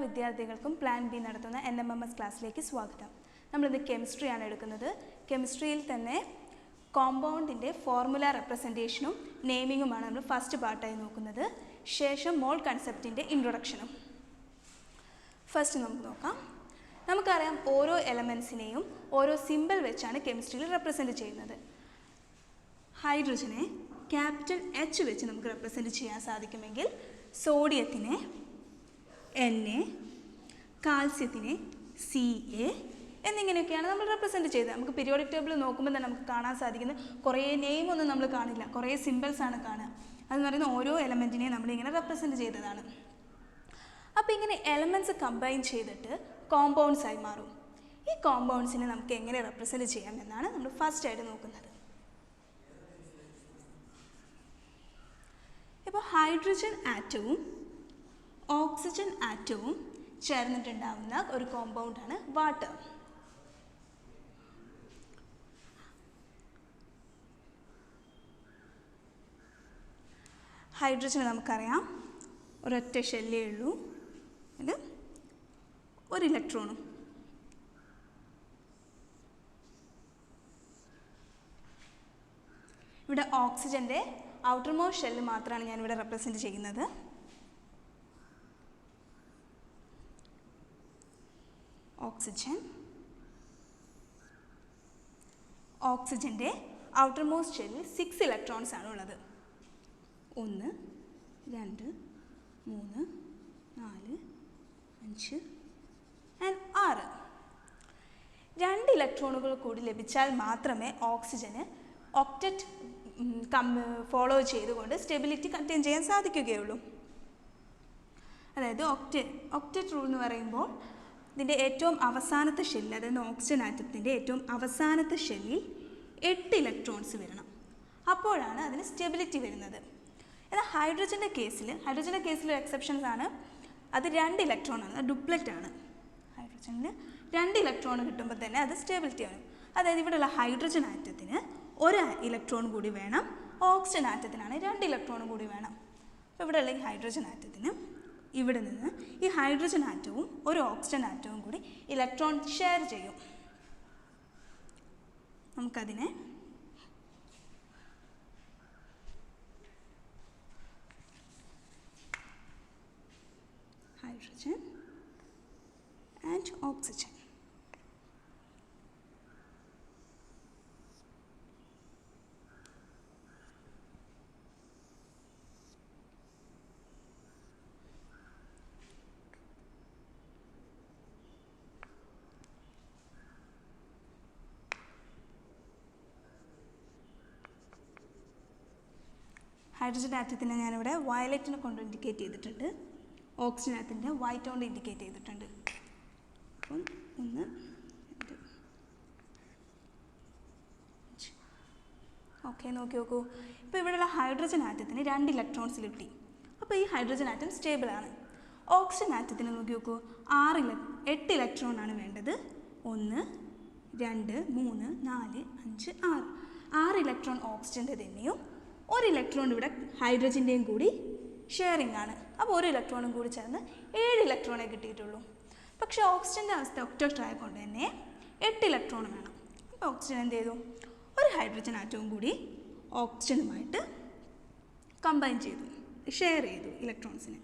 വിദ്യാർത്ഥികൾക്കും plan B നടത്തുന്ന NMMS ക്ലാസ്സിലേക്ക് സ്വാഗതം. നമ്മളിന്ന് കെമിസ്ട്രിയാണ് എടുക്കുന്നത്. കെമിസ്ട്രിയിൽ തന്നെ കോമ്പൗണ്ടിൻ്റെ ഫോർമുല റെപ്രസെൻറ്റേഷനും നെയിമിങ്ങുമാണ് നമ്മൾ ഫസ്റ്റ് പാർട്ടായി നോക്കുന്നത്. ശേഷം മോൾ കൺസെപ്റ്റിൻ്റെ ഇൻട്രൊഡക്ഷനും. ഫസ്റ്റ് നമുക്ക് നോക്കാം. നമുക്കറിയാം ഓരോ എലമെൻസിനെയും ഓരോ സിമ്പിൾ വെച്ചാണ് കെമിസ്ട്രിയിൽ റെപ്രസെൻറ്റ് ചെയ്യുന്നത്. ഹൈഡ്രജനെ ക്യാപിറ്റൽ H വെച്ച് നമുക്ക് റെപ്രസെൻറ്റ് ചെയ്യാൻ സാധിക്കുമെങ്കിൽ സോഡിയത്തിനെ Na, കാൽസ്യത്തിനെ Ca എന്നിങ്ങനെയൊക്കെയാണ് നമ്മൾ റെപ്രസെൻറ്റ് ചെയ്തത്. നമുക്ക് പീരിയോഡിക് ടേബിൾ നോക്കുമ്പോൾ തന്നെ നമുക്ക് കാണാൻ സാധിക്കുന്നത് കുറേ നെയിമൊന്നും നമ്മൾ കാണില്ല, കുറേ സിമ്പിൾസാണ് കാണുക. അതെന്ന് പറയുന്ന ഓരോ എലമെൻറ്റിനെയും നമ്മളിങ്ങനെ റെപ്രസെൻറ്റ് ചെയ്തതാണ്. അപ്പോൾ ഇങ്ങനെ എലമെൻറ്റ്സ് കമ്പൈൻ ചെയ്തിട്ട് കോമ്പൗണ്ട്സ് ആയി മാറും. ഈ കോമ്പൗണ്ട്സിനെ നമുക്ക് എങ്ങനെ റെപ്രസെൻറ്റ് ചെയ്യാം എന്നാണ് നമ്മൾ ഫസ്റ്റായിട്ട് നോക്കുന്നത്. ഇപ്പോൾ ഹൈഡ്രജൻ ആറ്റവും ഓക്സിജൻ ആറ്റവും ചേർന്നിട്ടുണ്ടാവുന്ന ഒരു കോമ്പൗണ്ടാണ് വാട്ടർ. ഹൈഡ്രജന് നമുക്കറിയാം ഒരൊറ്റ ഷെല്ലേ ഉള്ളൂ, അതിൽ ഒരു ഇലക്ട്രോണും. ഇവിടെ ഓക്സിജൻ്റെ ഔട്ടർ മോസ്റ്റ് ഷെല്ല് മാത്രമാണ് ഞാനിവിടെ റെപ്രസെൻറ്റ് ചെയ്യുന്നത്. ഓക്സിജൻ്റെ ഔട്ടർ മോസ്റ്റ് ഷെല്ലിൽ 6 ഇലക്ട്രോൺസ് ആണ് ഉള്ളത്. 1 2 3 4 5 ആൻഡ് 6. 2 ഇലക്ട്രോണുകൾ കൂടി ലഭിച്ചാൽ മാത്രമേ ഓക്സിജന് ഒക്ടറ്റ് ഫോളോ ചെയ്തുകൊണ്ട് സ്റ്റെബിലിറ്റി കണ്ടെയ്ൻ ചെയ്യാൻ സാധിക്കുകയുള്ളൂ. അതായത് ഒക്ടറ്റ് റൂൾ എന്ന് പറയുമ്പോൾ ഇതിൻ്റെ ഏറ്റവും അവസാനത്തെ ഷെല്ലിൽ, അതായത് ഓക്സിജൻ ആറ്റത്തിൻ്റെ ഏറ്റവും അവസാനത്തെ ഷെല്ലിൽ 8 ഇലക്ട്രോൺസ് വരണം. അപ്പോഴാണ് അതിന് സ്റ്റെബിലിറ്റി വരുന്നത്. എന്നാൽ ഹൈഡ്രജൻ്റെ കേസിൽ എക്സെപ്ഷൻസ് ആണ്. അത് 2 ഇലക്ട്രോൺ ആണ്, ഡുപ്ലറ്റ് ആണ്. ഹൈഡ്രജനിന് 2 ഇലക്ട്രോൺ കിട്ടുമ്പോൾ തന്നെ അത് സ്റ്റെബിലിറ്റി ആണ്. അതായത് ഇവിടെയുള്ള ഹൈഡ്രജൻ ആറ്റത്തിന് 1 ഇലക്ട്രോൺ കൂടി വേണം, ഓക്സിജൻ ആറ്റത്തിനാണ് 2 ഇലക്ട്രോൺ കൂടി വേണം. അപ്പോൾ ഇവിടെയുള്ള ഈ ഹൈഡ്രജൻ ആറ്റത്തിന് ഇവിടെ നിന്ന് ഈ ഹൈഡ്രജൻ ആറ്റവും ഒരു ഓക്സിജൻ ആറ്റവും കൂടി ഇലക്ട്രോൺ ഷെയർ ചെയ്യും. നമുക്കതിനെ ഹൈഡ്രജൻ ആൻഡ് ഓക്സിജൻ. ഹൈഡ്രജൻ ആറ്റത്തിനെ ഞാനിവിടെ വയലറ്റിനെ കൊണ്ട് ഇൻഡിക്കേറ്റ് ചെയ്തിട്ടുണ്ട്, ഓക്സിജൻ ആറ്റത്തിൻ്റെ വൈറ്റ് കൊണ്ട് ഇൻഡിക്കേറ്റ് ചെയ്തിട്ടുണ്ട്. അപ്പം 1 2 ഓക്കെ, നോക്കൂ. ഇപ്പോൾ ഇവിടെയുള്ള ഹൈഡ്രജൻ ആറ്റത്തിന് 2 ഇലക്ട്രോൺസ് കിട്ടി. അപ്പോൾ ഈ ഹൈഡ്രജൻ ആറ്റം സ്റ്റേബിളാണ്. ഓക്സിജൻ ആറ്റത്തിന് നോക്കൂ, 8 ഇലക്ട്രോൺ ആണ് വേണ്ടത്. 1 2 3 4 5 6 ഇലക്ട്രോൺ ഓക്സിജൻ്റെ തന്നെയും 1 ഇലക്ട്രോൺ ഇവിടെ ഹൈഡ്രജൻ്റെയും കൂടി ഷെയറിംഗ് ആണ്. അപ്പോൾ 1 ഇലക്ട്രോണും കൂടി ചേർന്ന് 7 ഇലക്ട്രോണേ കിട്ടിയിട്ടുള്ളൂ. പക്ഷേ ഓക്സിജൻ്റെ അവസ്ഥ ഒക്ടറ്റ് ആയതുകൊണ്ട് തന്നെ 8 ഇലക്ട്രോൺ വേണം. അപ്പോൾ ഓക്സിജൻ എന്ത് ചെയ്തു, ഒരു ഹൈഡ്രജൻ ആറ്റവും കൂടി ഓക്സിജനുമായിട്ട് കമ്പൈൻ ചെയ്തു, ഷെയർ ചെയ്തു ഇലക്ട്രോൺസിനെ.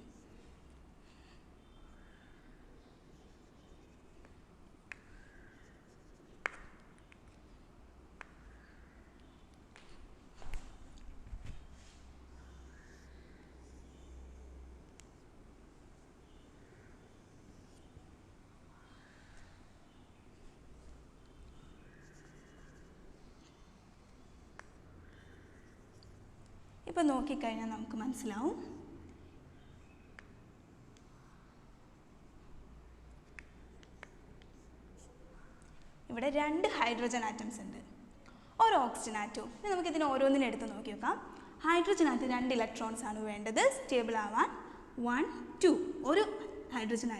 ഇപ്പോൾ നോക്കിക്കഴിഞ്ഞാൽ നമുക്ക് മനസ്സിലാവും ഇവിടെ 2 ഹൈഡ്രജൻ ആറ്റംസ് ഉണ്ട്, ഒരു ഓക്സിജൻ ആറ്റവും. ഇനി നമുക്കിതിന് ഓരോന്നിനും എടുത്ത് നോക്കി നോക്കാം. ഹൈഡ്രജൻ ആറ്റം 2 ഇലക്ട്രോൺസ് ആണ് വേണ്ടത് സ്റ്റേബിൾ ആവാൻ. 1 2 ഒരു ഹൈഡ്രജൻ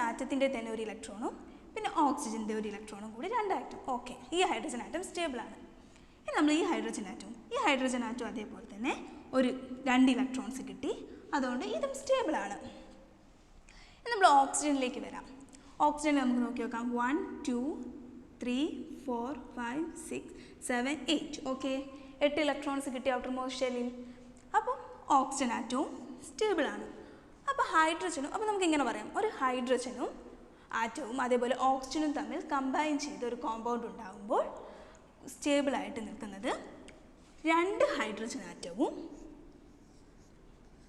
ആറ്റത്തിൻ്റെ തന്നെ 1 ഇലക്ട്രോണും പിന്നെ ഓക്സിജൻ്റെ 1 ഇലക്ട്രോണും കൂടി 2 ആറ്റം. ഓക്കെ, ഈ ഹൈഡ്രജൻ ആറ്റം സ്റ്റേബിളാണ്. ഇനി നമ്മൾ ഈ ഹൈഡ്രജൻ ആറ്റം അതേപോലെ തന്നെ 2 ഇലക്ട്രോൺസ് കിട്ടി, അതുകൊണ്ട് ഇതും സ്റ്റേബിളാണ്. നമ്മൾ ഓക്സിജനിലേക്ക് വരാം. ഓക്സിജനിൽ നമുക്ക് നോക്കി നോക്കാം. 1 2 3 4 5 6 7 8. ഓക്കെ, 8 ഇലക്ട്രോൺസ് കിട്ടി ഔട്ടർ മോസ്റ്റ് ഷെല്ലിൽ. അപ്പം ഓക്സിജൻ ആറ്റവും സ്റ്റേബിളാണ്. അപ്പോൾ ഹൈഡ്രജനും, അപ്പോൾ നമുക്ക് ഇങ്ങനെ പറയാം, ഒരു ഹൈഡ്രജനും ആറ്റവും അതേപോലെ ഓക്സിജനും തമ്മിൽ കമ്പൈൻ ചെയ്ത് ഒരു കോമ്പൗണ്ട് ഉണ്ടാകുമ്പോൾ സ്റ്റേബിളായിട്ട് നിൽക്കുന്നത് 2 ഹൈഡ്രജൻ ആറ്റവും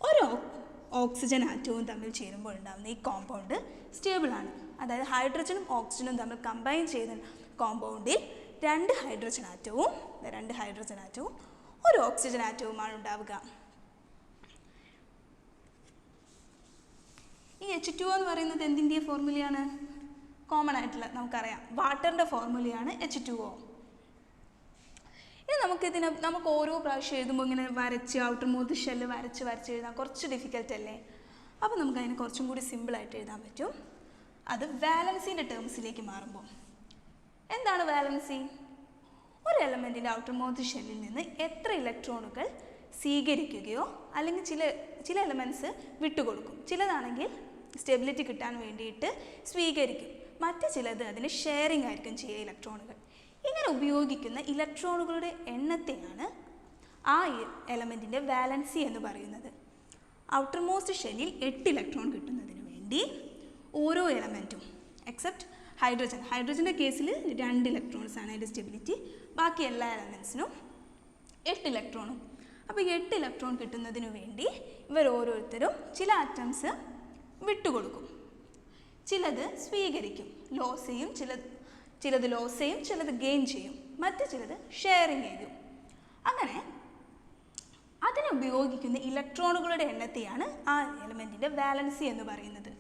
ഒരു ഓക്സിജൻ ആറ്റവും തമ്മിൽ ചേരുമ്പോൾ ഉണ്ടാകുന്ന ഈ കോമ്പൗണ്ട് സ്റ്റേബിളാണ്. അതായത് ഹൈഡ്രജനും ഓക്സിജനും തമ്മിൽ കമ്പൈൻ ചെയ്ത കോമ്പൗണ്ടിൽ 2 ഹൈഡ്രജൻ ആറ്റവും ഒരു ഓക്സിജൻ ആറ്റവുമാണ് ഉണ്ടാവുക. ഈ H2O എന്ന് പറയുന്നത് എന്തിൻ്റെ ഫോർമുലയാണ്? കോമൺ ആയിട്ടുള്ള നമുക്കറിയാം, വാട്ടറിൻ്റെ ഫോർമുലയാണ് H2O. ഇനി നമുക്ക് ഓരോ പ്രാവശ്യം എഴുതുമ്പോൾ ഇങ്ങനെ വരച്ച് ഔട്ടർ മോസ്റ്റ് ഷെല്ല് വരച്ച് എഴുതാൻ കുറച്ച് ഡിഫിക്കൽട്ട് അല്ലേ? അപ്പോൾ നമുക്കതിനെ കുറച്ചും കൂടി സിമ്പിളായിട്ട് എഴുതാൻ പറ്റും. അത് വാലൻസിൻ്റെ ടേംസിലേക്ക് മാറുമ്പോൾ. എന്താണ് വാലൻസി? ഒരു എലമെൻറ്റിൻ്റെ ഔട്ടർ മോസ്റ്റ് ഷെല്ലിൽ നിന്ന് എത്ര ഇലക്ട്രോണുകൾ സ്വീകരിക്കുകയോ അല്ലെങ്കിൽ ചില എലമെൻറ്റ്സ് വിട്ടുകൊടുക്കും. ചിലതാണെങ്കിൽ സ്റ്റെബിലിറ്റി കിട്ടാൻ വേണ്ടിയിട്ട് സ്വീകരിക്കും, മറ്റ് ചിലത് അതിന് ഷെയറിംഗ് ആയിരിക്കും ചെയ്യുക ഇലക്ട്രോണുകൾ. ഇങ്ങനെ ഉപയോഗിക്കുന്ന ഇലക്ട്രോണുകളുടെ എണ്ണത്തെയാണ് ആ എലമെൻറ്റിൻ്റെ വാലൻസി എന്ന് പറയുന്നത്. ഔട്ടർ മോസ്റ്റ് ഷെല്ലിൽ 8 ഇലക്ട്രോൺ കിട്ടുന്നതിന് വേണ്ടി ഓരോ എലമെൻറ്റും എക്സെപ്റ്റ് ഹൈഡ്രജൻ്റെ കേസിൽ 2 ഇലക്ട്രോൺസാണ് അതിൻ്റെ സ്റ്റെബിലിറ്റി. ബാക്കി എല്ലാ എലമെൻസിനും 8 ഇലക്ട്രോണും. അപ്പോൾ 8 ഇലക്ട്രോൺ കിട്ടുന്നതിന് വേണ്ടി ഇവർ ഓരോരുത്തരും ചില ആറ്റംസ് വിട്ടുകൊടുക്കും, ചിലത് സ്വീകരിക്കും, ചിലത് ലോസ് ചെയ്യും, ചിലത് ഗെയിൻ ചെയ്യും, മറ്റ് ചിലത് ഷെയറിങ് ചെയ്യും. അങ്ങനെ അതിനുപയോഗിക്കുന്ന ഇലക്ട്രോണുകളുടെ എണ്ണത്തെയാണ് ആ എലമെൻറ്റിൻ്റെ വാലൻസി എന്ന് പറയുന്നത്.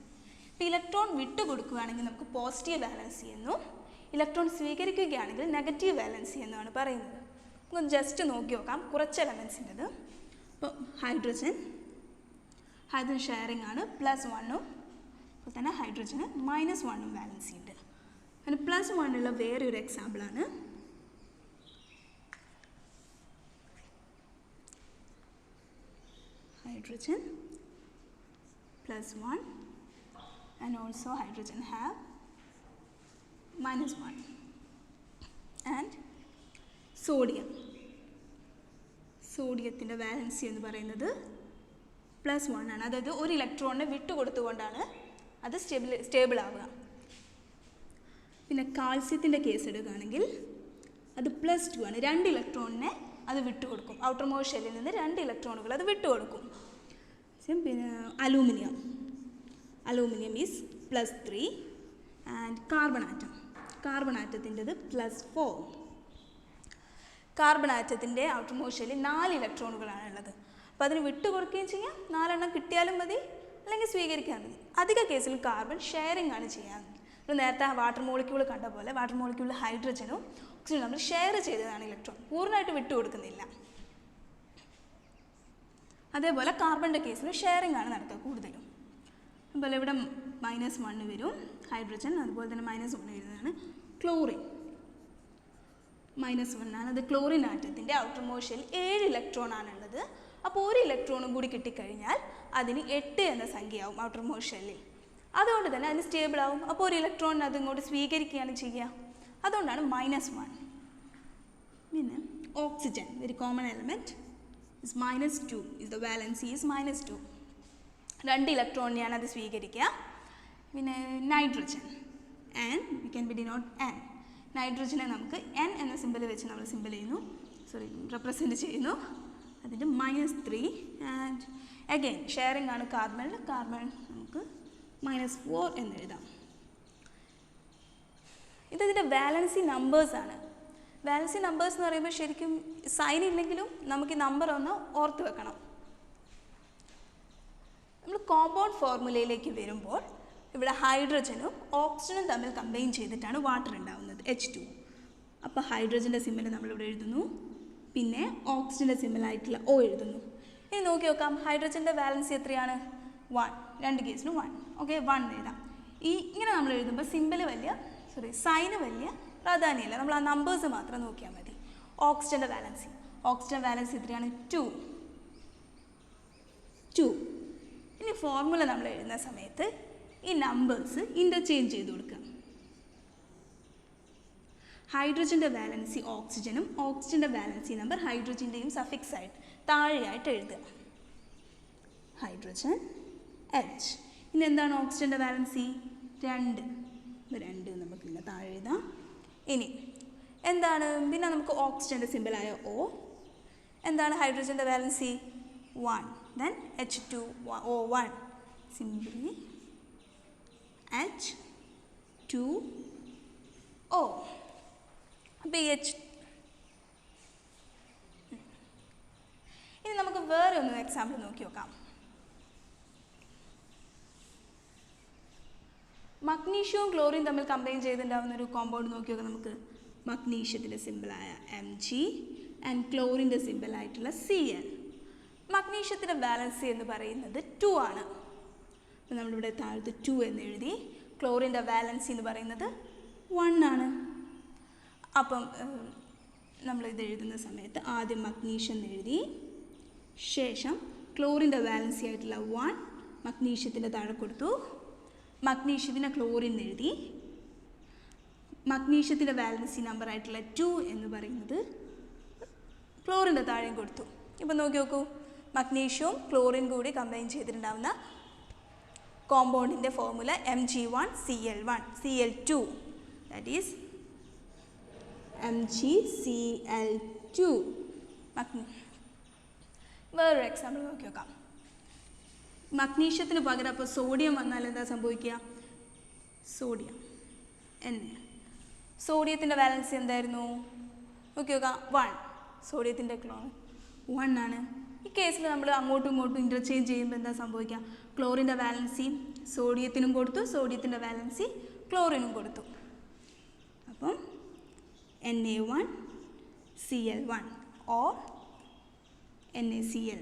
ഇപ്പോൾ ഇലക്ട്രോൺ വിട്ടുകൊടുക്കുകയാണെങ്കിൽ നമുക്ക് പോസിറ്റീവ് വാലൻസി എന്നും ഇലക്ട്രോൺ സ്വീകരിക്കുകയാണെങ്കിൽ നെഗറ്റീവ് വാലൻസി എന്നുമാണ് പറയുന്നത്. നമുക്ക് ജസ്റ്റ് നോക്കി നോക്കാം കുറച്ച് എലമെൻസിൻ്റെത്. ഇപ്പോൾ ഹൈഡ്രജൻ ഷെയറിംഗ് ആണ്, +1ഉം അപ്പോൾ തന്നെ ഹൈഡ്രജന് -1ഉം വാലൻസി ഉണ്ട്. അതിന് +1 ഉള്ള വേറൊരു എക്സാമ്പിളാണ് hydrogen +1 and also hydrogen have -1. And സോഡിയത്തിൻ്റെ valency എന്ന് പറയുന്നത് +1 ആണ്. അതായത് ഒരു ഇലക്ട്രോണിനെ വിട്ടുകൊടുത്തുകൊണ്ടാണ് അത് സ്റ്റേബിൾ ആവുക. പിന്നെ കാൽസ്യത്തിൻ്റെ കേസ് എടുക്കുകയാണെങ്കിൽ അത് +2 ആണ്. 2 ഇലക്ട്രോണിനെ അത് വിട്ടുകൊടുക്കും. ഔട്ടർ മോസ്റ്റ് ഷെല്ലിൽ നിന്ന് 2 ഇലക്ട്രോണുകൾ അത് വിട്ടുകൊടുക്കും. പിന്നെ അലൂമിനിയം ഈസ് +3 ആൻഡ് കാർബൺ ആറ്റത്തിൻ്റെത് +4. കാർബൺ ആറ്റത്തിൻ്റെ ഔട്ടർ മോസ്റ്റ് ഷെല്ലിൽ 4 ഇലക്ട്രോണുകളാണ് ഉള്ളത്. അപ്പോൾ അതിന് വിട്ടുകൊടുക്കുകയും ചെയ്യാം, 4 എണ്ണം കിട്ടിയാലും മതി, അല്ലെങ്കിൽ സ്വീകരിക്കാൻ മതി. അധിക കേസിൽ കാർബൺ ഷെയറിംഗ് ആണ് ചെയ്യാൻ. നേരത്തെ വാട്ടർ മോളിക്യൂൾ കണ്ട പോലെ വാട്ടർ മോളിക്യൂളിൽ ഹൈഡ്രജനും ഓക്സിജനും നമ്മൾ ഷെയർ ചെയ്തതാണ് ഇലക്ട്രോൺ, പൂർണ്ണമായിട്ട് വിട്ടുകൊടുക്കുന്നില്ല. അതേപോലെ കാർബണിൻ്റെ കേസിൽ ഷെയറിംഗ് ആണ് നടക്കുക കൂടുതലും. അതുപോലെ ഇവിടെ -1 വരും ഹൈഡ്രജൻ, അതുപോലെ തന്നെ -1 വരുന്നതാണ് ക്ലോറിൻ. -1 ആണ്. അത് ക്ലോറിൻ ആറ്റത്തിൻ്റെ ഔട്ടർ മോസ്റ്റ് ഷെല്ലിൽ 7 ഇലക്ട്രോൺ ആണുള്ളത്. അപ്പോൾ ഒരു ഇലക്ട്രോണും കൂടി കിട്ടിക്കഴിഞ്ഞാൽ അതിന് 8 എന്ന സംഖ്യയാവും ഔട്ടർ മോസ്റ്റ് ഷെല്ലിൽ. അതുകൊണ്ട് തന്നെ അതിന് സ്റ്റേബിൾ ആവും. അപ്പോൾ ഒരു ഇലക്ട്രോണിനെ അത് ഇങ്ങോട്ട് സ്വീകരിക്കുകയാണ് ചെയ്യുക. അതുകൊണ്ടാണ് -1. പിന്നെ oxygen, very common element, is -2. Is the valency is -2. 2 ഇലക്ട്രോണിനെയാണ് അത് സ്വീകരിക്കുക. പിന്നെ nitrogen, and we can be denote N. നൈട്രജനെ നമുക്ക് N എന്ന സിമ്പിൾ വെച്ച് നമ്മൾ റെപ്രസെൻറ്റ് ചെയ്യുന്നു. അതിൻ്റെ -3 ആൻഡ് അഗെയിൻ ഷെയറിംഗ് ആണ് കാർബൺ നമുക്ക് -4 എന്ന് എഴുതാം. ഇതിൻ്റെ വാലൻസി നമ്പേഴ്സാണ്. വാലൻസി നമ്പേഴ്സ് എന്ന് പറയുമ്പോൾ ശരിക്കും സൈൻ ഇല്ലെങ്കിലും നമുക്ക് ഈ നമ്പർ ഒന്ന് ഓർത്ത് വെക്കണം. നമ്മൾ കോമ്പൗണ്ട് ഫോർമുലയിലേക്ക് വരുമ്പോൾ ഇവിടെ ഹൈഡ്രജനും ഓക്സിജനും തമ്മിൽ കമ്പൈൻ ചെയ്തിട്ടാണ് വാട്ടർ ഉണ്ടാകുന്നത്, H2. അപ്പോൾ ഹൈഡ്രജൻ്റെ സിമ്പിൾ നമ്മളിവിടെ എഴുതുന്നു, പിന്നെ ഓക്സിജൻ്റെ സിമ്പിളായിട്ടുള്ള O എഴുതുന്നു. ഇനി നോക്കി നോക്കാം, ഹൈഡ്രജൻ്റെ വാലൻസി എത്രയാണ്? 1. 2 കേസിനും 1. ഓക്കെ, 1 എഴുതാം. ഇങ്ങനെ നമ്മൾ എഴുതുമ്പോൾ സൈന് വലിയ പ്രാധാന്യമില്ല, നമ്മൾ ആ നമ്പേഴ്സ് മാത്രം നോക്കിയാൽ മതി. ഓക്സിജൻ്റെ വാലൻസി എത്രയാണ്? 2. ഇനി ഫോർമുല നമ്മൾ എഴുതുന്ന സമയത്ത് ഈ നമ്പേഴ്സ് ഇൻ്റർചേഞ്ച് ചെയ്ത് കൊടുക്കുക. ഹൈഡ്രജൻ്റെ വാലൻസി ഓക്സിജനും ഓക്സിജൻ്റെ വാലൻസി നമ്പർ ഹൈഡ്രജൻ്റെയും സഫിക്സ് ആയിട്ട് താഴെയായിട്ട് എഴുതുക. Hydrogen H. ഇനി എന്താണ് ഓക്സിജൻ്റെ വാലൻസി? 2. 2 നമുക്കില്ല, താഴെ എഴുതാം. ഇനി എന്താണ് പിന്നെ നമുക്ക് ഓക്സിജൻ്റെ സിമ്പിളായ O. എന്താണ് ഹൈഡ്രജൻ്റെ valency? 1. Then H2 O1 simply H2O. അപ്പോൾ ഈ ഇനി നമുക്ക് വേറെ ഒന്ന് എക്സാമ്പിൾ നോക്കി നോക്കാം. മഗ്നീഷ്യവും ക്ലോറിൻ തമ്മിൽ കമ്പൈൻ ചെയ്തുണ്ടാവുന്ന ഒരു കോമ്പൗണ്ട് നോക്കി നോക്കാം നമുക്ക്. മഗ്നീഷ്യത്തിൻ്റെ സിമ്പിളായ Mg ആൻഡ് ക്ലോറിൻ്റെ സിമ്പിളായിട്ടുള്ള Cl. മഗ്നീഷ്യത്തിൻ്റെ വാലൻസി എന്ന് പറയുന്നത് 2 ആണ്. അപ്പോൾ നമ്മളിവിടെ താഴത്ത് 2 എന്ന് എഴുതി. ക്ലോറിൻ്റെ വാലൻസി എന്ന് പറയുന്നത് 1 ആണ്. അപ്പം നമ്മളിത് എഴുതുന്ന സമയത്ത് ആദ്യം മഗ്നീഷ്യം എന്ന് എഴുതി, ശേഷം ക്ലോറിൻ്റെ വാലൻസി ആയിട്ടുള്ള 1 മഗ്നീഷ്യത്തിൻ്റെ താഴെ കൊടുത്തു. മഗ്നീഷ്യത്തിൻ്റെ ക്ലോറിൻ എഴുതി. മഗ്നീഷ്യത്തിൻ്റെ വാലൻസി നമ്പർ ആയിട്ടുള്ള 2 എന്ന് പറയുന്നത് ക്ലോറിൻ്റെ താഴെയും കൊടുത്തു. ഇപ്പം നോക്കി നോക്കൂ, മഗ്നീഷ്യവും ക്ലോറിൻ കൂടി കമ്പൈൻ ചെയ്തിട്ടുണ്ടാവുന്ന കോമ്പൗണ്ടിൻ്റെ formula Mg1Cl1 Cl2, that is MgCl2. വേറൊരു എക്സാമ്പിൾ നോക്കി നോക്കാം. മഗ്നീഷ്യത്തിന് പകരം അപ്പോൾ സോഡിയം വന്നാൽ എന്താ സംഭവിക്കുക? സോഡിയം എന്ന സോഡിയത്തിൻ്റെ വാലൻസി എന്തായിരുന്നു? നോക്കി നോക്കാം, 1. സോഡിയത്തിൻ്റെ ക്ലോറിൻ 1 ആണ്. ഈ കേസിൽ നമ്മൾ അങ്ങോട്ടും ഇങ്ങോട്ടും ഇൻ്റർചേഞ്ച് ചെയ്യുമ്പോൾ എന്താ സംഭവിക്കുക? ക്ലോറിൻ്റെ വാലൻസി സോഡിയത്തിനും കൊടുത്തു, സോഡിയത്തിൻ്റെ വാലൻസി ക്ലോറിനും കൊടുത്തു. അപ്പം Na1Cl1 or NaCl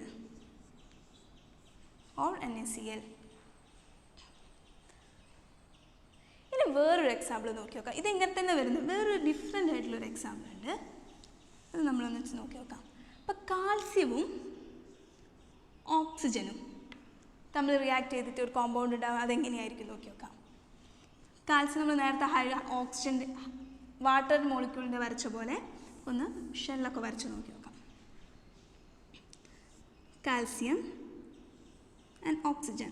or NaCl. ഇനി വേറൊരു എക്സാമ്പിൾ നോക്കി നോക്കാം. ഇതിങ്ങനെ തന്നെ വരുന്നത് വേറൊരു ഡിഫറെൻ്റ് ആയിട്ടുള്ളൊരു എക്സാമ്പിൾ ഉണ്ട്. അത് നമ്മളൊന്ന് വെച്ച് നോക്കി നോക്കാം. അപ്പം കാൽസ്യവും ഓക്സിജനും തമ്മിൽ റിയാക്ട് ചെയ്തിട്ട് ഒരു കോമ്പൗണ്ട് ഉണ്ടാകും. അതെങ്ങനെയായിരിക്കും നോക്കി നോക്കാം. കാൽസ്യം നമ്മൾ നേരത്തെ ഓക്സിജൻ്റെ വാട്ടർ മോളിക്യൂളിൻ്റെ വരച്ച പോലെ ഒന്ന് ഷെല്ലൊക്കെ വരച്ച് നോക്കി നോക്കാം. Calcium and oxygen.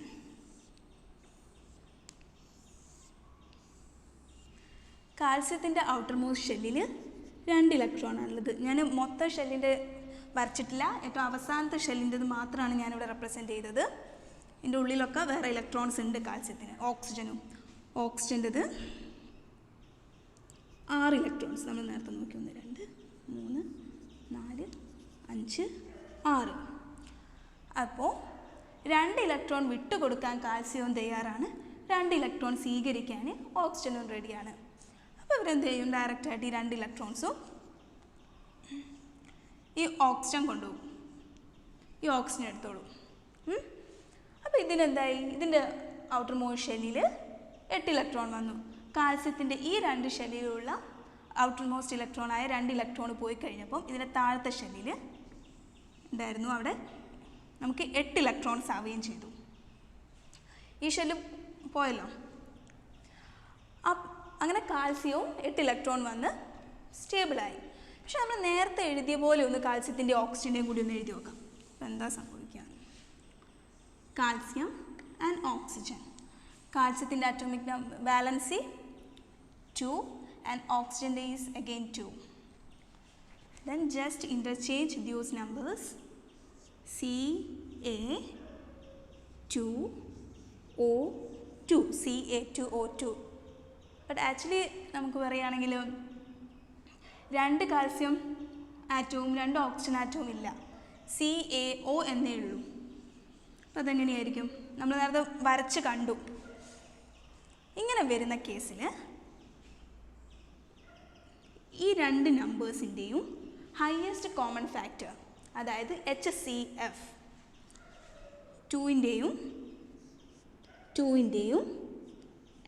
കാൽസ്യത്തിൻ്റെ ഔട്ടർ മോസ്റ്റ് ഷെല്ലിൽ 2 ഇലക്ട്രോണാണുള്ളത്. ഞാൻ മൊത്തം ഷെല്ലിൻ്റെ വരച്ചിട്ടില്ല, ഏറ്റവും അവസാനത്തെ ഷെല്ലിൻ്റെത് മാത്രമാണ് ഞാനിവിടെ റെപ്രസെൻ്റ് ചെയ്തത്. ഇതിൻ്റെ ഉള്ളിലൊക്കെ വേറെ ഇലക്ട്രോൺസ് ഉണ്ട് കാൽസ്യത്തിന്. ഓക്സിജനും ഓക്സിജൻ്റെത് 6 ഇലക്ട്രോൺസ് നമ്മൾ നേരത്തെ നോക്കി. 1 2 3 4 5 6. അപ്പോൾ 2 ഇലക്ട്രോൺ വിട്ടുകൊടുക്കാൻ കാൽസ്യവും തയ്യാറാണ്, 2 ഇലക്ട്രോൺ സ്വീകരിക്കാൻ ഓക്സിജനും റെഡിയാണ്. അപ്പോൾ ഇവരെന്ത് ചെയ്യും? ഡയറക്റ്റായിട്ട് ഈ 2 ഇലക്ട്രോൺസും ഈ ഓക്സിജൻ കൊണ്ടുപോകും. ഈ ഓക്സിജൻ എടുത്തോളൂ. അപ്പോൾ ഇതിനെന്തായി? ഇതിൻ്റെ ഔട്ടർ മോസ്റ്റ് ഷെല്ലിൽ 8 ഇലക്ട്രോൺ വന്നു. കാൽസ്യത്തിൻ്റെ ഈ 2 ഷെല്ലിലുള്ള ഔട്ടർ മോസ്റ്റ് ഇലക്ട്രോണായ 2 ഇലക്ട്രോൺ പോയി കഴിഞ്ഞപ്പം ഇതിൻ്റെ താഴത്തെ ഷെല്ലിൽ എന്തായിരുന്നു? അവിടെ നമുക്ക് 8 ഇലക്ട്രോൺസ് ആവുകയും ചെയ്തു. ഈ ഷെല്ല് പോയല്ലോ. അങ്ങനെ കാൽസ്യവും 8 ഇലക്ട്രോൺ വന്ന് സ്റ്റേബിളായി. പക്ഷെ നമ്മൾ നേരത്തെ എഴുതിയ പോലെ ഒന്ന് കാൽസ്യത്തിൻ്റെ ഓക്സിജൻ്റെയും കൂടി ഒന്ന് എഴുതി നോക്കാം. അപ്പോൾ എന്താ സംഭവിക്കുക? Calcium and oxygen. കാൽസ്യത്തിൻ്റെ atomic valency 2 and oxygen is again 2. Then just interchange those numbers. Ca2O2 Ca2O2. But actually നമുക്ക് പറയുകയാണെങ്കിൽ 2 കാൽസ്യം ആറ്റവും 2 ഓക്സിജൻ ആറ്റവും ഇല്ല, CaO എന്നേ ഉള്ളൂ. അപ്പോൾ അതെങ്ങനെയായിരിക്കും? നമ്മൾ നേരത്തെ വരച്ച് കണ്ടു. ഇങ്ങനെ വരുന്ന കേസിൽ ഈ 2 നമ്പേഴ്സിൻ്റെയും ഹയസ്റ്റ് കോമൺ ഫാക്ടർ, അതായത് HCF, 2ൻ്റെയും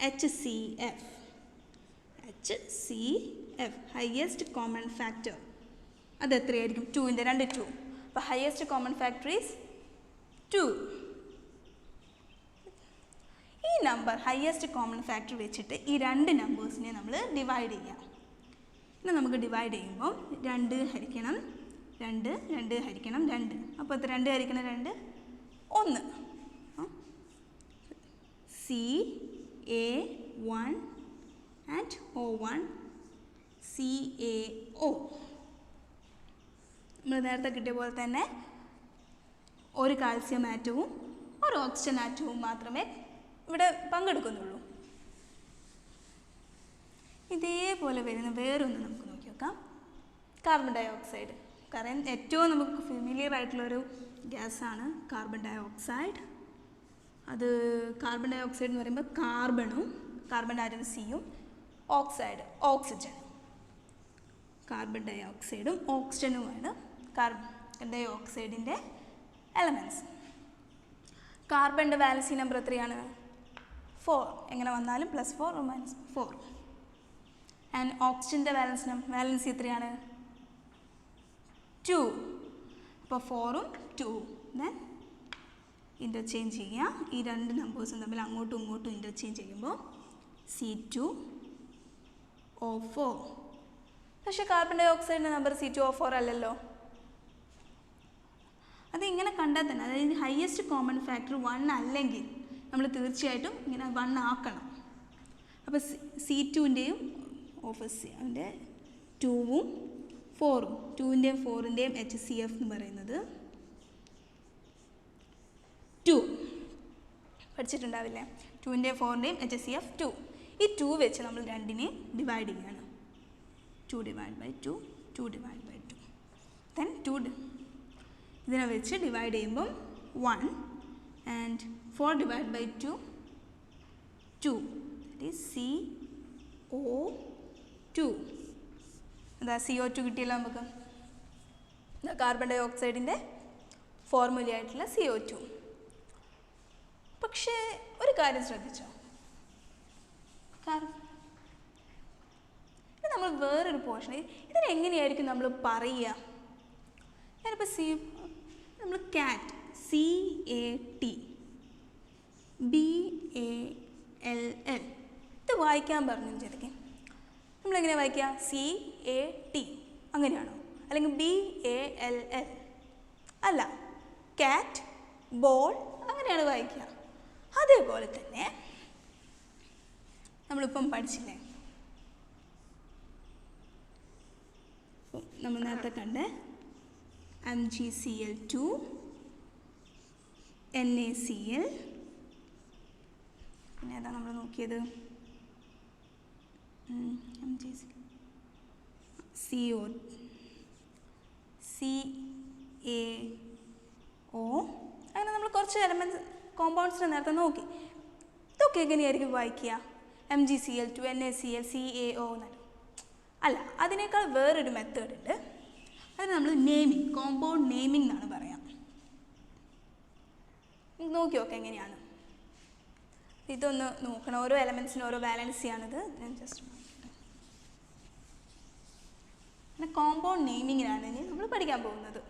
HCF highest common factor അത് എത്രയായിരിക്കും? 2ൻ്റെ 2. അപ്പോൾ ഹയസ്റ്റ് കോമൺ ഫാക്ടർ ഈസ് 2. ഈ നമ്പർ ഹയസ്റ്റ് കോമൺ ഫാക്ടർ വെച്ചിട്ട് ഈ രണ്ട് നമ്പേഴ്സിനെ നമ്മൾ ഡിവൈഡ് ചെയ്യാം. ഇനി നമുക്ക് ഡിവൈഡ് ചെയ്യുമ്പോൾ 2 ഹരിക്കണം 2 2 ഹരിക്കണം 2. അപ്പോൾ 2 ഹരിക്കണം 2 1. CA1 and O1 CaO. നമ്മൾ നേരത്തെ കിട്ടിയ പോലെ തന്നെ ഒരു കാൽസ്യം ആറ്റവും ഒരു ഓക്സിജൻ ആറ്റവും മാത്രമേ ഇവിടെ പങ്കെടുക്കുന്നുള്ളൂ. ഇതേപോലെ വരുന്ന വേറൊന്ന് നമുക്ക് നോക്കി നോക്കാം. Carbon dioxide. കാരണം ഏറ്റവും നമുക്ക് ഫെമിലിയർ ആയിട്ടുള്ളൊരു ഗ്യാസാണ് കാർബൺ ഡൈ ഓക്സൈഡ്. അത് കാർബൺ ഡൈ ഓക്സൈഡ് എന്ന് പറയുമ്പോൾ കാർബൺ ആറ്റം സിയും ഓക്സൈഡ് ഓക്സിജൻ. കാർബൺ ഡൈ ഓക്സൈഡും ഓക്സിജനുമാണ് കാർബൺ ഡൈ ഓക്സൈഡിൻ്റെ എലമെൻറ്റ്സ്. കാർബണിൻ്റെ വാലൻസി നമ്പർ എത്രയാണ്? 4. എങ്ങനെ വന്നാലും +4 or -4. ആൻഡ് ഓക്സിജൻ്റെ വാലൻസി എത്രയാണ്? 2. അപ്പോൾ 4ഉം 2ഉം ദെൻ ഇൻ്റർചേഞ്ച് ചെയ്യുക. ഈ രണ്ട് നമ്പേഴ്സും തമ്മിൽ അങ്ങോട്ടും ഇങ്ങോട്ടും ഇൻ്റർചേഞ്ച് ചെയ്യുമ്പോൾ C2O4. പക്ഷേ കാർബൺ ഡൈ ഓക്സൈഡിൻ്റെ നമ്പർ C2O4 അല്ലല്ലോ. അത് ഇങ്ങനെ കണ്ടാൽ തന്നെ, അതായത് ഹയസ്റ്റ് കോമൺ ഫാക്ടർ 1 അല്ലെങ്കിൽ നമ്മൾ തീർച്ചയായിട്ടും ഇങ്ങനെ 1 ആക്കണം. അപ്പോൾ C2ൻ്റെയും അതിൻ്റെ 2ഉം 4ഉം 2ൻ്റെയും 4ൻ്റെയും HCF എന്ന് പറയുന്നത് 2 പഠിച്ചിട്ടുണ്ടാവില്ലേ? 2ൻ്റെയും 4ൻ്റെയും HCF 2. ഈ 2 വെച്ച് നമ്മൾ രണ്ടിനെ ഡിവൈഡ് ചെയ്യുകയാണ്. 2 divide by 2 2 divide by 2 then 2 ഇതിനെ വെച്ച് ഡിവൈഡ് ചെയ്യുമ്പം 1 and 4 divide by 2 2. That is CO2. എന്താ CO2 കിട്ടിയല്ലോ നമുക്ക്. കാർബൺ ഡൈ ഓക്സൈഡിൻ്റെ ഫോർമുലയായിട്ടുള്ള CO2. പക്ഷേ ഒരു കാര്യം ശ്രദ്ധിച്ചോ, നമ്മൾ വേറൊരു പോർഷൻ ഇതിനെങ്ങനെയായിരിക്കും നമ്മൾ പറയുക? ഞാനിപ്പോൾ നമ്മൾ CAT BALL ഇത് വായിക്കാൻ പറഞ്ഞു വിചാരിക്കും. നമ്മളെങ്ങനെയാണ് വായിക്കുക? CAT അങ്ങനെയാണോ? അല്ലെങ്കിൽ BALL? അല്ല, കാറ്റ് ബോൾ അങ്ങനെയാണ് വായിക്കുക. അതേപോലെ തന്നെ നമ്മളിപ്പം പഠിച്ചില്ലേ, നമ്മൾ നേരത്തെ കണ്ട MgCl2 NaCl, പിന്നെ ഏതാ നമ്മൾ നോക്കിയത്? CaO, അങ്ങനെ നമ്മൾ കുറച്ച് എലമെൻറ്റ്സ് കോമ്പൗണ്ട്സിനെ നേരത്തെ നോക്കി. ഇതൊക്കെ എങ്ങനെയായിരിക്കും വായിക്കുക? MgCl2 NaCl CaO എന്നല്ല. അല്ല, അതിനേക്കാൾ വേറൊരു മെത്തേഡ് ഉണ്ട്. അത് നമ്മൾ നെയിമിങ്, കോമ്പൗണ്ട് നെയിമിംഗ് എന്നാണ് പറയാം. നോക്കി നോക്കാം എങ്ങനെയാണ്. ഇതൊന്ന് നോക്കണം. ഓരോ എലമെൻറ്റ്സിനും ഓരോ വാലൻസിയാണിത്. ഞാൻ ജസ്റ്റ് പിന്നെ കോമ്പൗണ്ട് നെയിമിങ്ങിനാണ് ഇനി നമ്മൾ പഠിക്കാൻ പോകുന്നത്.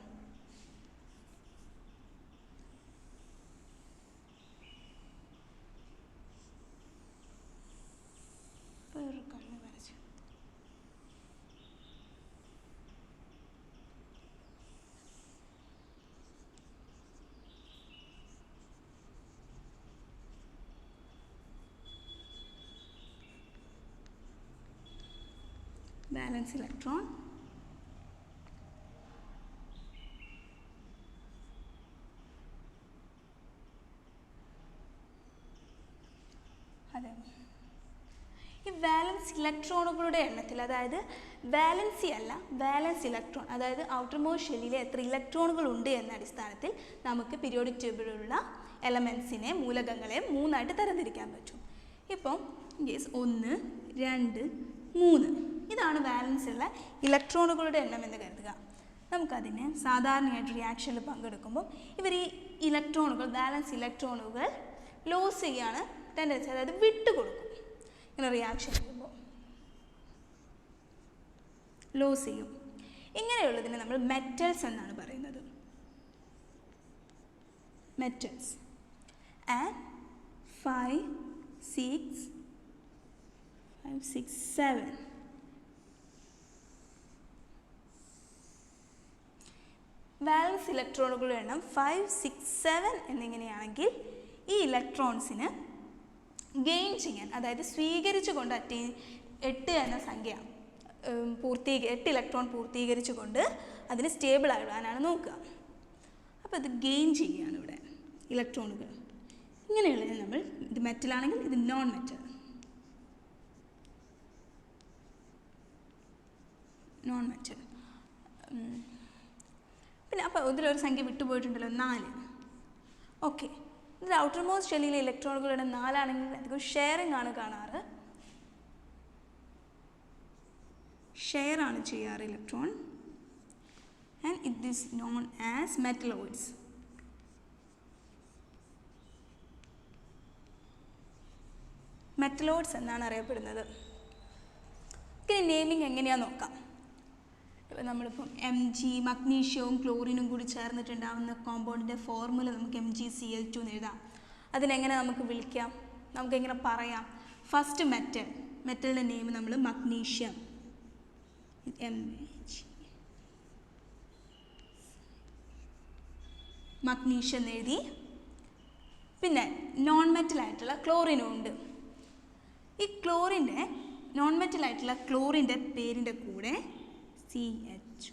valence electron, അതെ, ഈ വാലൻസ് ഇലക്ട്രോണുകളുടെ എണ്ണത്തിൽ, അതായത് വാലൻസി അല്ല വാലൻസ് ഇലക്ട്രോൺ, അതായത് ഔട്ടർ മോസ്റ്റ് ഷെല്ലിലെ എത്ര ഇലക്ട്രോണുകൾ ഉണ്ട് എന്ന അടിസ്ഥാനത്തിൽ നമുക്ക് പീരിയോഡിക് ടേബിളിലുള്ള എലമെൻസിനെ, മൂലകങ്ങളെ 3 ആയിട്ട് തരംതിരിക്കാൻ പറ്റും. ഇപ്പം 1 2 3 ഇതാണ് വാലൻസുള്ള ഇലക്ട്രോണുകളുടെ എണ്ണം എന്ന് കരുതുക. നമുക്കതിനെ സാധാരണയായിട്ട് റിയാക്ഷനിൽ പങ്കെടുക്കുമ്പോൾ ഇവർ ഈ ഇലക്ട്രോണുകൾ, വാലൻസ് ഇലക്ട്രോണുകൾ ലോസ് ചെയ്യാണ് ടെൻഡൻസി, അതായത് വിട്ടുകൊടുക്കും. ഇങ്ങനെ റിയാക്ഷൻ ചെയ്യുമ്പോൾ ലോസ് ചെയ്യും. ഇങ്ങനെയുള്ളതിനെ നമ്മൾ മെറ്റൽസ് എന്നാണ് പറയുന്നത്. മെറ്റൽസ്. ആൻഡ് 5 6 5 6 7 വാലൻസ് ഇലക്ട്രോണുകളുടെ എണ്ണം 5 6 7 എന്നിങ്ങനെയാണെങ്കിൽ ഈ ഇലക്ട്രോൺസിന് ഗെയിൻ ചെയ്യാൻ, അതായത് സ്വീകരിച്ചുകൊണ്ട് 8 എന്ന സംഖ്യ 8 ഇലക്ട്രോൺ പൂർത്തീകരിച്ചുകൊണ്ട് അതിന് സ്റ്റേബിൾ ആകാനാണ് നോക്കുക. അപ്പോൾ ഇത് ഗെയിൻ ചെയ്യുകയാണ് ഇവിടെ ഇലക്ട്രോണുകൾ. ഇങ്ങനെയുള്ളത് നമ്മൾ, ഇത് മെറ്റലാണെങ്കിൽ ഇത് നോൺ മെറ്റൽ, പിന്നെ അപ്പോൾ ഇതിലൊരു സംഖ്യ വിട്ടുപോയിട്ടുണ്ടല്ലോ, 4. ഓക്കെ, ഇതിൽ ഔട്ടർ മോസ്റ്റ് ഷെല്ലിലെ ഇലക്ട്രോണുകളുടെ 4 ആണെങ്കിൽ അധികം ഷെയറിംഗ് ആണ് കാണാറ്. ഷെയർ ആണ് ചെയ്യാറ് electron. And it is known as metalloids. Metalloids എന്നാണ് അറിയപ്പെടുന്നത്. ഇനി നെയിമിങ് എങ്ങനെയാണെന്ന് നോക്കാം. ഇപ്പോൾ നമ്മളിപ്പം Mg മഗ്നീഷ്യവും ക്ലോറിനും കൂടി ചേർന്നിട്ടുണ്ടാകുന്ന കോമ്പൗണ്ടിൻ്റെ ഫോർമുല നമുക്ക് MgCl2 എന്ന് എഴുതാം. അതിനെങ്ങനെ നമുക്ക് വിളിക്കാം, നമുക്കെങ്ങനെ പറയാം? ഫസ്റ്റ് മെറ്റലിൻ്റെ നെയിം നമ്മൾ മഗ്നീഷ്യം, മഗ്നീഷ്യം എന്ന് എഴുതി. പിന്നെ നോൺ മെറ്റലായിട്ടുള്ള ക്ലോറിനും ഉണ്ട്. ഈ ക്ലോറിൻ്റെ നോൺ മെറ്റലായിട്ടുള്ള ക്ലോറിൻ്റെ പേരിൻ്റെ കൂടെ CH,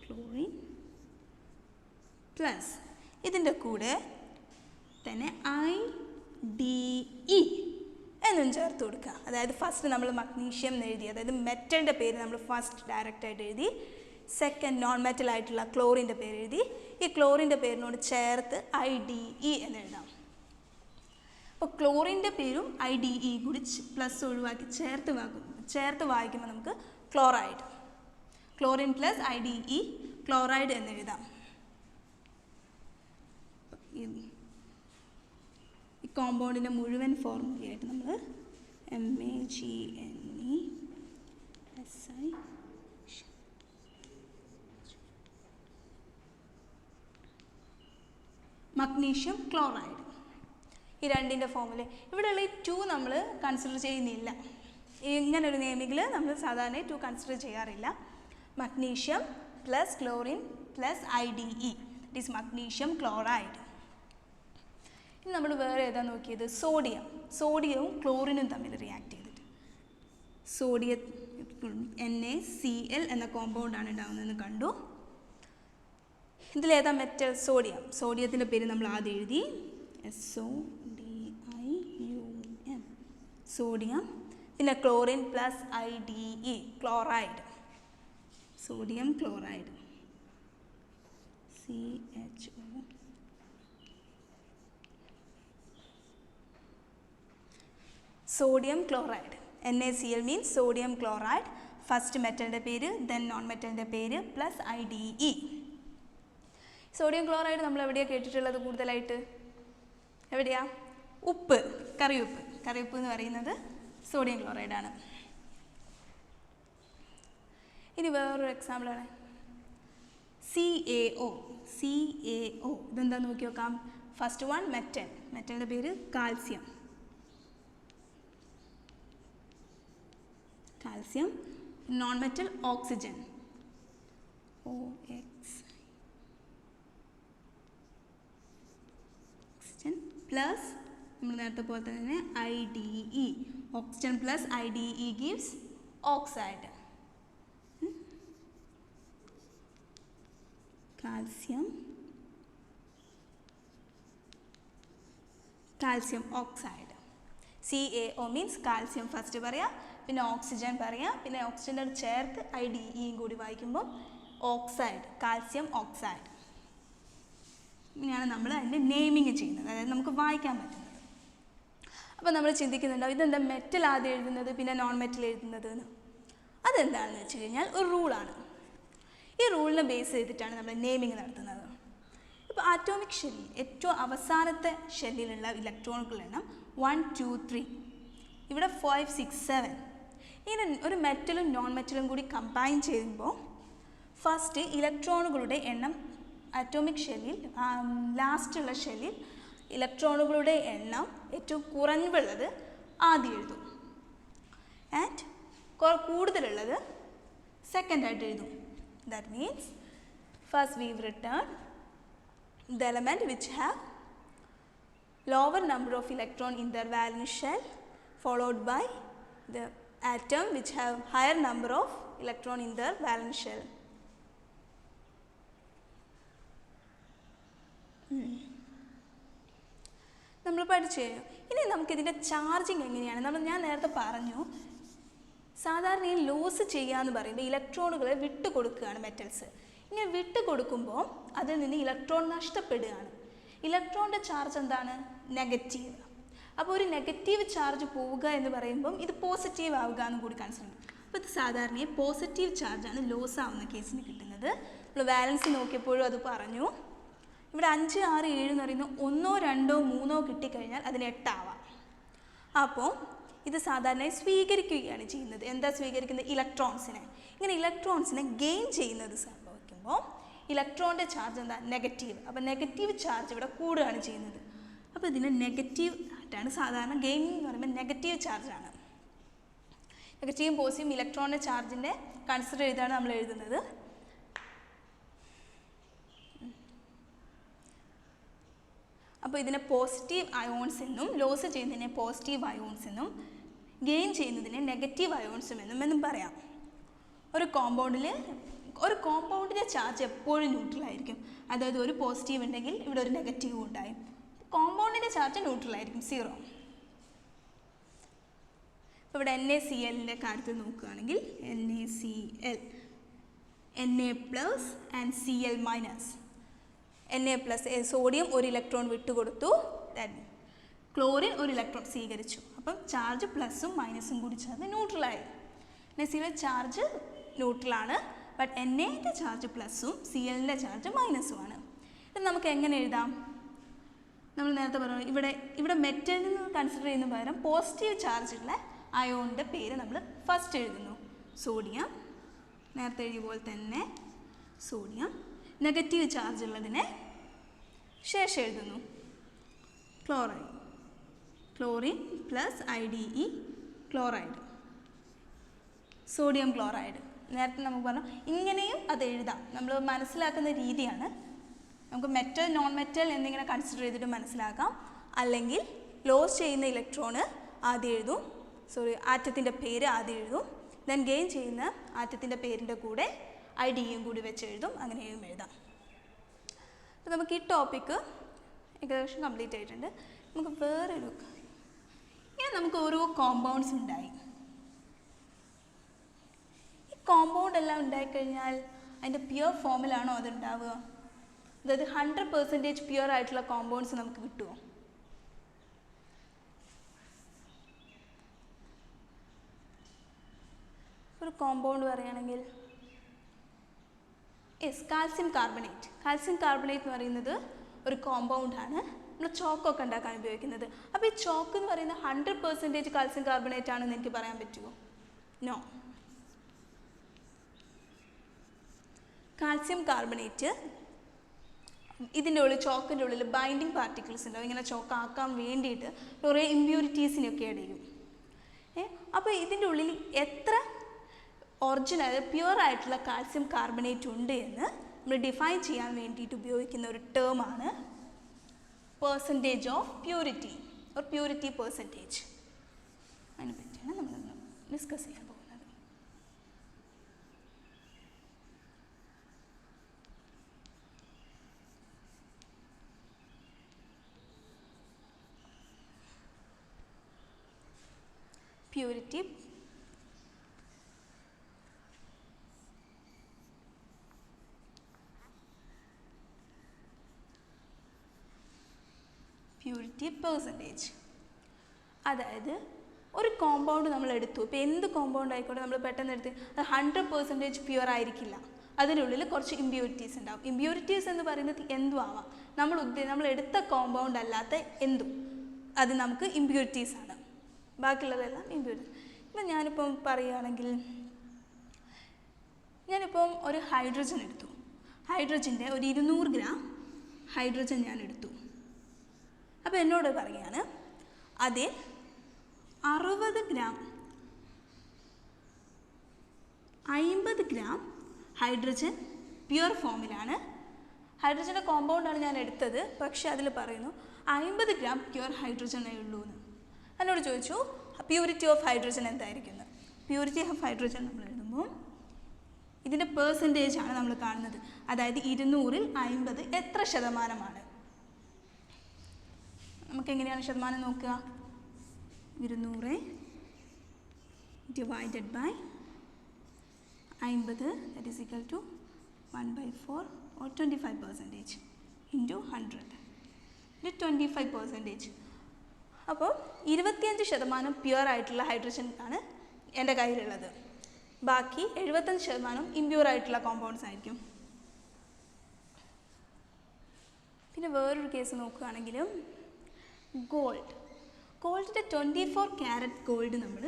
ക്ലോറിൻ പ്ലസ് ഇതിൻ്റെ കൂടെ തന്നെ IDE എന്നും ചേർത്ത് കൊടുക്കുക. അതായത് ഫസ്റ്റ് നമ്മൾ മഗ്നീഷ്യം എന്ന് എഴുതി, അതായത് മെറ്റലിൻ്റെ പേര് നമ്മൾ ഫസ്റ്റ് ഡയറക്റ്റായിട്ട് എഴുതി. സെക്കൻഡ് നോൺ മെറ്റലായിട്ടുള്ള ക്ലോറിൻ്റെ പേര് എഴുതി. ഈ ക്ലോറിൻ്റെ പേരിനോട് ചേർത്ത് IDE എന്ന് എഴുതാം. അപ്പോൾ ക്ലോറിൻ്റെ പേരും IDE കൂടി പ്ലസ് ഒഴിവാക്കി ചേർത്ത് വായിക്കുമ്പോൾ നമുക്ക് chloride, chlorine plus IDE chloride എന്ന് എഴുതാം. ഈ കോമ്പൗണ്ടിൻ്റെ മുഴുവൻ ഫോർമുലയായിട്ട് നമ്മൾ MAGNE SI മഗ്നീഷ്യം ക്ലോറൈഡ്, ഈ രണ്ടിൻ്റെ ഫോർമുല. ഇവിടെയുള്ള ഈ 2 നമ്മൾ കൺസിഡർ ചെയ്യുന്നില്ല. ഇങ്ങനൊരു നെയിമിങ്ങിൽ നമ്മൾ സാധാരണ 2 കൺസിഡർ ചെയ്യാറില്ല. Magnesium plus chlorine plus IDE, it is magnesium chloride. ഇനി നമ്മൾ വേറെ ഏതാ നോക്കിയത്? സോഡിയവും ക്ലോറിനും തമ്മിൽ റിയാക്ട് ചെയ്തിട്ട് NaCl എന്ന കോമ്പൗണ്ടാണ് ഉണ്ടാകുന്നതെന്ന് കണ്ടു. ഇതിലേതാ മെറ്റൽ? സോഡിയത്തിൻ്റെ പേര് നമ്മൾ ആദ്യം എഴുതി, SODIUM, സോഡിയം. പിന്നെ chlorine plus IDE chloride, sodium chloride, CHO. Sodium chloride, NaCl means sodium chloride. First മെറ്റലിൻ്റെ പേര്, ദെൻ നോൺ മെറ്റലിൻ്റെ പേര് പ്ലസ് IDE. സോഡിയം ക്ലോറൈഡ് നമ്മൾ എവിടെയാണ് കേട്ടിട്ടുള്ളത് കൂടുതലായിട്ട്? എവിടെയാ? ഉപ്പ്, കറിയുപ്പ് എന്ന് പറയുന്നത് സോഡിയം ക്ലോറൈഡാണ്. ഇനി വേറൊരു എക്സാമ്പിളാണ് CaO. ഇതെന്താ നോക്കി നോക്കാം. ഫസ്റ്റ് വൺ മെറ്റലിൻ്റെ പേര് calcium, non metal oxygen, oxygen plus നമ്മൾ നേരത്തെ പോലെ തന്നെ IDE, oxygen plus IDE gives oxide. Calcium oxide. CaO means calcium first പറയാം, പിന്നെ ഓക്സിജൻ പറയാം, പിന്നെ ഓക്സിജൻ്റെ ചേർത്ത് IDEയും കൂടി വായിക്കുമ്പോൾ ഓക്സൈഡ്, കാൽസ്യം ഓക്സൈഡ്. ഇങ്ങനെയാണ് നമ്മൾ അതിൻ്റെ നെയിമിങ് ചെയ്യുന്നത്, അതായത് നമുക്ക് വായിക്കാൻ പറ്റുന്നത്. അപ്പോൾ നമ്മൾ ചിന്തിക്കുന്നുണ്ടാവും ഇതെന്താ മെറ്റൽ ആദ്യം എഴുതുന്നത് പിന്നെ നോൺ മെറ്റൽ എഴുതുന്നത് എന്ന്. അതെന്താണെന്ന് വെച്ച് കഴിഞ്ഞാൽ ഒരു റൂളാണ്. ഈ റൂളിനെ ബേസ് ചെയ്തിട്ടാണ് നമ്മൾ നെയിമിങ് നടത്തുന്നത്. ഇപ്പോൾ ആറ്റോമിക് ഷെല്ലിൽ ഏറ്റവും അവസാനത്തെ ഷെല്ലിലുള്ള ഇലക്ട്രോണുകളുടെ എണ്ണം 1 2 3, ഇവിടെ 5 6 7. ഇങ്ങനെ ഒരു മെറ്റലും നോൺ മെറ്റലും കൂടി കമ്പൈൻ ചെയ്യുമ്പോൾ ഫസ്റ്റ് ഇലക്ട്രോണുകളുടെ എണ്ണം ആറ്റോമിക് ഷെല്ലിൽ ലാസ്റ്റുള്ള ഷെല്ലിൽ ഇലക്ട്രോണുകളുടെ എണ്ണം ഏറ്റവും കുറവുള്ളത് ആദ്യം എഴുതും ആൻഡ് കൂടുതലുള്ളത് സെക്കൻഡായിട്ട് എഴുതും. That means first we've written the element which have lower number of electron in their valence shell followed by the atom which have higher number of electron in their valence shell. നമ്മൾ പഠിച്ചു കഴിഞ്ഞു. ഇനി നമുക്കിതിൻ്റെ charging എങ്ങനെയാണ്. ഞാൻ നേരത്തെ പറഞ്ഞു, സാധാരണ ഈ ലോസ് ചെയ്യുക എന്ന് പറയുമ്പോൾ ഇലക്ട്രോണുകളെ വിട്ടു കൊടുക്കുകയാണ് മെറ്റൽസ്. ഇങ്ങനെ വിട്ടു കൊടുക്കുമ്പോൾ അതിൽ നിന്ന് ഇലക്ട്രോൺ നഷ്ടപ്പെടുകയാണ്. ഇലക്ട്രോണിൻ്റെ ചാർജ് എന്താണ്? നെഗറ്റീവ്. അപ്പോൾ ഒരു നെഗറ്റീവ് ചാർജ് പോവുക എന്ന് പറയുമ്പം ഇത് പോസിറ്റീവ് ആവുക എന്ന് കൂടി കൺസിഡർ ചെയ്യും. അപ്പോൾ ഇത് സാധാരണ പോസിറ്റീവ് ചാർജാണ് ലോസ് ആവുന്ന കേസിന് കിട്ടുന്നത്. നമ്മൾ ബാലൻസ് നോക്കിയപ്പോഴും അത് പറഞ്ഞു. ഇവിടെ 5, 6, 7 എന്ന് പറയുന്നത് 1, 2, 3 കിട്ടിക്കഴിഞ്ഞാൽ അതിന് 8 ആവാം. അപ്പോൾ ഇത് സാധാരണയായി സ്വീകരിക്കുകയാണ് ചെയ്യുന്നത്. എന്താ സ്വീകരിക്കുന്നത്? ഇലക്ട്രോൺസിനെ. ഇങ്ങനെ ഇലക്ട്രോൺസിനെ ഗെയിൻ ചെയ്യുന്നത് സംഭവിക്കുമ്പോൾ ഇലക്ട്രോണിൻ്റെ ചാർജ് എന്താ? നെഗറ്റീവ്. അപ്പോൾ നെഗറ്റീവ് ചാർജ് ഇവിടെ കൂടുകയാണ് ചെയ്യുന്നത്. അപ്പോൾ ഇതിന് നെഗറ്റീവ് ആയിട്ടാണ് സാധാരണ ഗെയിൻ എന്ന് പറയുമ്പോൾ നെഗറ്റീവ് ചാർജാണ്. നെഗറ്റീവും പോസിറ്റീവും ഇലക്ട്രോണിൻ്റെ ചാർജിൻ്റെ കൺസിഡർ ചെയ്താണ് നമ്മൾ എഴുതുന്നത്. അപ്പോൾ ഇതിനെ പോസിറ്റീവ് അയോൺസ് എന്നും ലോസ് ചെയ്യുന്നതിനെ പോസിറ്റീവ് അയോൺസ് എന്നും ഗെയിൻ ചെയ്യുന്നതിനെ നെഗറ്റീവ് അയോൺസും എന്നും പറയാം. ഒരു കോമ്പൗണ്ടിൻ്റെ ചാർജ് എപ്പോഴും ന്യൂട്രലായിരിക്കും. അതായത് ഒരു പോസിറ്റീവ് ഉണ്ടെങ്കിൽ ഇവിടെ ഒരു നെഗറ്റീവ് ഉണ്ടായും. കോമ്പൗണ്ടിൻ്റെ ചാർജ് ന്യൂട്രലായിരിക്കും, 0. ഇപ്പോൾ ഇവിടെ NaClൻ്റെ കാര്യത്തിൽ നോക്കുകയാണെങ്കിൽ NaCl Na+ and Cl-. Na+ സോഡിയം ഒരു ഇലക്ട്രോൺ വിട്ടുകൊടുത്തു, ക്ലോറിൻ ഒരു ഇലക്ട്രോൺ സ്വീകരിച്ചു. അപ്പം ചാർജ് പ്ലസും മൈനസും കൂടി ചേർന്ന് ന്യൂട്രലായി. NaCl ചാർജ് ന്യൂട്രലാണ്, ബട്ട് Na-ൻ്റെ ചാർജ് പ്ലസും Cl-ൻ്റെ ചാർജ് മൈനസുമാണ്. ഇത് നമുക്ക് എങ്ങനെ എഴുതാം? നമ്മൾ നേരത്തെ പറഞ്ഞു, ഇവിടെ മെറ്റലിൽ നിന്ന് കൺസിഡർ ചെയ്യുന്ന പകരം പോസിറ്റീവ് ചാർജുള്ള അയോണിൻ്റെ പേര് നമ്മൾ ഫസ്റ്റ് എഴുതുന്നു. സോഡിയം, നേരത്തെ എഴുതിയ പോലെ തന്നെ സോഡിയം. നെഗറ്റീവ് ചാർജ് ഉള്ളതിനെ ശേഷം എഴുതുന്നു. Chlorine plus IDE chloride, sodium chloride. നേരത്തെ നമുക്ക് പറഞ്ഞു ഇങ്ങനെയും അത് എഴുതാം. നമ്മൾ മനസ്സിലാക്കുന്ന രീതിയാണ്. നമുക്ക് മെറ്റൽ നോൺ മെറ്റൽ എന്നിങ്ങനെ കൺസിഡർ ചെയ്തിട്ട് മനസ്സിലാക്കാം. അല്ലെങ്കിൽ ലോസ് ചെയ്യുന്ന ഇലക്ട്രോണ് ആദ്യം എഴുതും, ആറ്റത്തിൻ്റെ പേര് ആദ്യം എഴുതും. ദെൻ ഗെയിൻ ചെയ്യുന്ന ആറ്റത്തിൻ്റെ പേരിൻ്റെ കൂടെ IDEയും കൂടി വെച്ച് എഴുതും. അങ്ങനെയും എഴുതാം. അപ്പോൾ നമുക്ക് ഈ ടോപ്പിക്ക് ഏകദേശം കംപ്ലീറ്റ് ആയിട്ടുണ്ട്. നമുക്ക് വേറൊരു ഇങ്ങനെ നമുക്ക് ഓരോ കോമ്പൗണ്ട്സ് ഉണ്ടായി. ഈ കോമ്പൗണ്ട് എല്ലാം ഉണ്ടായിക്കഴിഞ്ഞാൽ അതിൻ്റെ പ്യുവർ ഫോമിലാണോ അത് ഉണ്ടാവുക? അതായത് 100% പ്യുവർ ആയിട്ടുള്ള കോമ്പൗണ്ട്സ് നമുക്ക് കിട്ടുമോ? ഒരു കോമ്പൗണ്ട് പറയുകയാണെങ്കിൽ കാൽസ്യം കാർബണേറ്റ്. കാൽസ്യം കാർബണേറ്റ് എന്ന് പറയുന്നത് ഒരു കോമ്പൗണ്ടാണ്. നമ്മൾ ചോക്കൊക്കെ ഉണ്ടാക്കാൻ ഉപയോഗിക്കുന്നത്. അപ്പോൾ ഈ ചോക്ക് എന്ന് പറയുന്നത് 100% കാൽസ്യം കാർബണേറ്റ് ആണെന്ന് എനിക്ക് പറയാൻ പറ്റുമോ? നോ. കാൽസ്യം കാർബണേറ്റ് ഇതിൻ്റെ ഉള്ളിൽ, ചോക്കിൻ്റെ ഉള്ളിൽ ബൈൻഡിങ് പാർട്ടിക്കിൾസ് ഉണ്ടാവും. ഇങ്ങനെ ചോക്കാക്കാൻ വേണ്ടിയിട്ട് കുറേ ഇമ്പ്യൂരിറ്റീസിനൊക്കെ ഇടയും. അപ്പോൾ ഇതിൻ്റെ ഉള്ളിൽ എത്ര ഒറിജിനൽ പ്യുവർ ആയിട്ടുള്ള കാൽസ്യം കാർബണേറ്റ് ഉണ്ട് എന്ന് നമ്മൾ ഡിഫൈൻ ചെയ്യാൻ വേണ്ടിയിട്ട് ഉപയോഗിക്കുന്ന ഒരു ടേമാണ് percentage of purity or purity percentage. അതിനെ പറ്റിയാണ് നമ്മൾ ഡിസ്കസ് ചെയ്യാൻ പോകുന്നത്. Purity percentage. അതായത് ഒരു കോമ്പൗണ്ട് നമ്മൾ എടുത്തു. ഇപ്പോൾ എന്ത് കോമ്പൗണ്ട് ആയിക്കോട്ടെ നമ്മൾ പെട്ടെന്ന് എടുത്ത് അത് 100% പ്യുവർ ആയിരിക്കില്ല. അതിനുള്ളിൽ കുറച്ച് ഇമ്പ്യൂരിറ്റീസ് ഉണ്ടാവും. ഇമ്പ്യൂരിറ്റീസ് എന്ന് പറയുന്നത് എന്തും ആവാം. നമ്മൾ എടുത്ത കോമ്പൗണ്ട് അല്ലാത്ത എന്തും അത് നമുക്ക് ഇമ്പ്യൂരിറ്റീസ് ആണ്. ബാക്കിയുള്ളതെല്ലാം ഇമ്പ്യൂരിറ്റി. ഇപ്പം ഞാനിപ്പം പറയുകയാണെങ്കിൽ ഒരു ഹൈഡ്രജൻ എടുത്തു. ഹൈഡ്രജൻ്റെ ഒരു 200 ഗ്രാം ഹൈഡ്രജൻ ഞാൻ എടുത്തു. അപ്പോൾ എന്നോട് പറയുകയാണ് അതിൽ 60 ഗ്രാം 50 ഗ്രാം ഹൈഡ്രജൻ പ്യുവർ ഫോമിലാണ്. ഹൈഡ്രജൻ്റെ കോമ്പൗണ്ടാണ് ഞാൻ എടുത്തത്, പക്ഷേ അതിൽ പറയുന്നു 50 ഗ്രാം പ്യുവർ ഹൈഡ്രജനേ ഉള്ളൂ എന്ന്. എന്നോട് ചോദിച്ചു പ്യൂരിറ്റി ഓഫ് ഹൈഡ്രജൻ എന്തായിരിക്കും. പ്യൂരിറ്റി ഓഫ് ഹൈഡ്രജൻ നമ്മൾ എഴുതുമ്പോൾ ഇതിൻ്റെ പെർസെൻറ്റേജ് ആണ് നമ്മൾ കാണുന്നത്. അതായത് 200-ൽ 50 എത്ര ശതമാനമാണ്. നമുക്കെങ്ങനെയാണ് ശതമാനം നോക്കുക? 200 divided by 50 that is equal to 1/4 or 25% into 100 ഇത് 25%. അപ്പോൾ 25% പ്യുവർ ആയിട്ടുള്ള ഹൈഡ്രജൻ ആണ് എൻ്റെ കയ്യിലുള്ളത്. ബാക്കി 75% ഇമ്പ്യൂർ ആയിട്ടുള്ള കോമ്പൗണ്ട്സ് ആയിരിക്കും. പിന്നെ വേറൊരു കേസ് നോക്കുകയാണെങ്കിലും ഗോൾഡിൻ്റെ 24 ക്യാരറ്റ് ഗോൾഡ് നമ്മൾ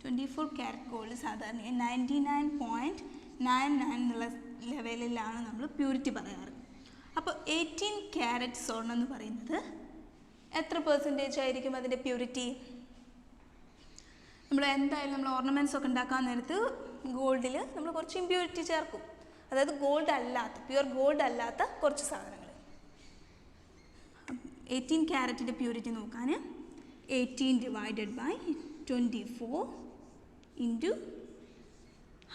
24 ക്യാരറ്റ് ഗോൾഡ് സാധാരണ 99.99 എന്നുള്ള ലെവലിലാണ് നമ്മൾ പ്യൂരിറ്റി പറയാറ്. അപ്പോൾ 18 ക്യാരറ്റ് സ്വർണ്ണം എന്ന് പറയുന്നത് എത്ര പെർസെൻറ്റേജ് ആയിരിക്കും അതിൻ്റെ പ്യൂരിറ്റി? നമ്മൾ എന്തായാലും നമ്മൾ ഓർണമെൻറ്റ്സ് ഒക്കെ ഉണ്ടാക്കാൻ നേരത്ത് ഗോൾഡിൽ നമ്മൾ കുറച്ച് ഇമ്പ്യൂരിറ്റി ചേർക്കും. അതായത് ഗോൾഡ് അല്ലാത്ത പ്യുവർ ഗോൾഡ് അല്ലാത്ത കുറച്ച് സാധനങ്ങൾ. 18 ക്യാരറ്റിൻ്റെ പ്യൂരിറ്റി നോക്കാൻ 18 ഡിവൈഡഡ് ബൈ 24 ഇൻറ്റു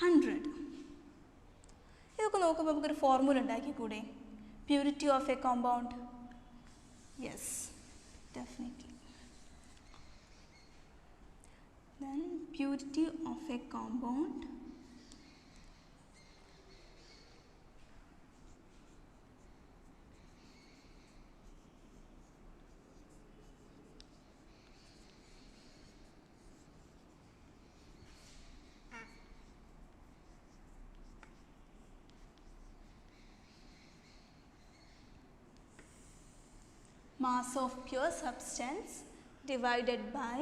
100. ഇതൊക്കെ നോക്കുമ്പോൾ നമുക്കൊരു ഫോർമുല ഉണ്ടാക്കിക്കൂടെ? Purity of a compound. Yes, definitely. Then purity of a compound mass of pure substance divided by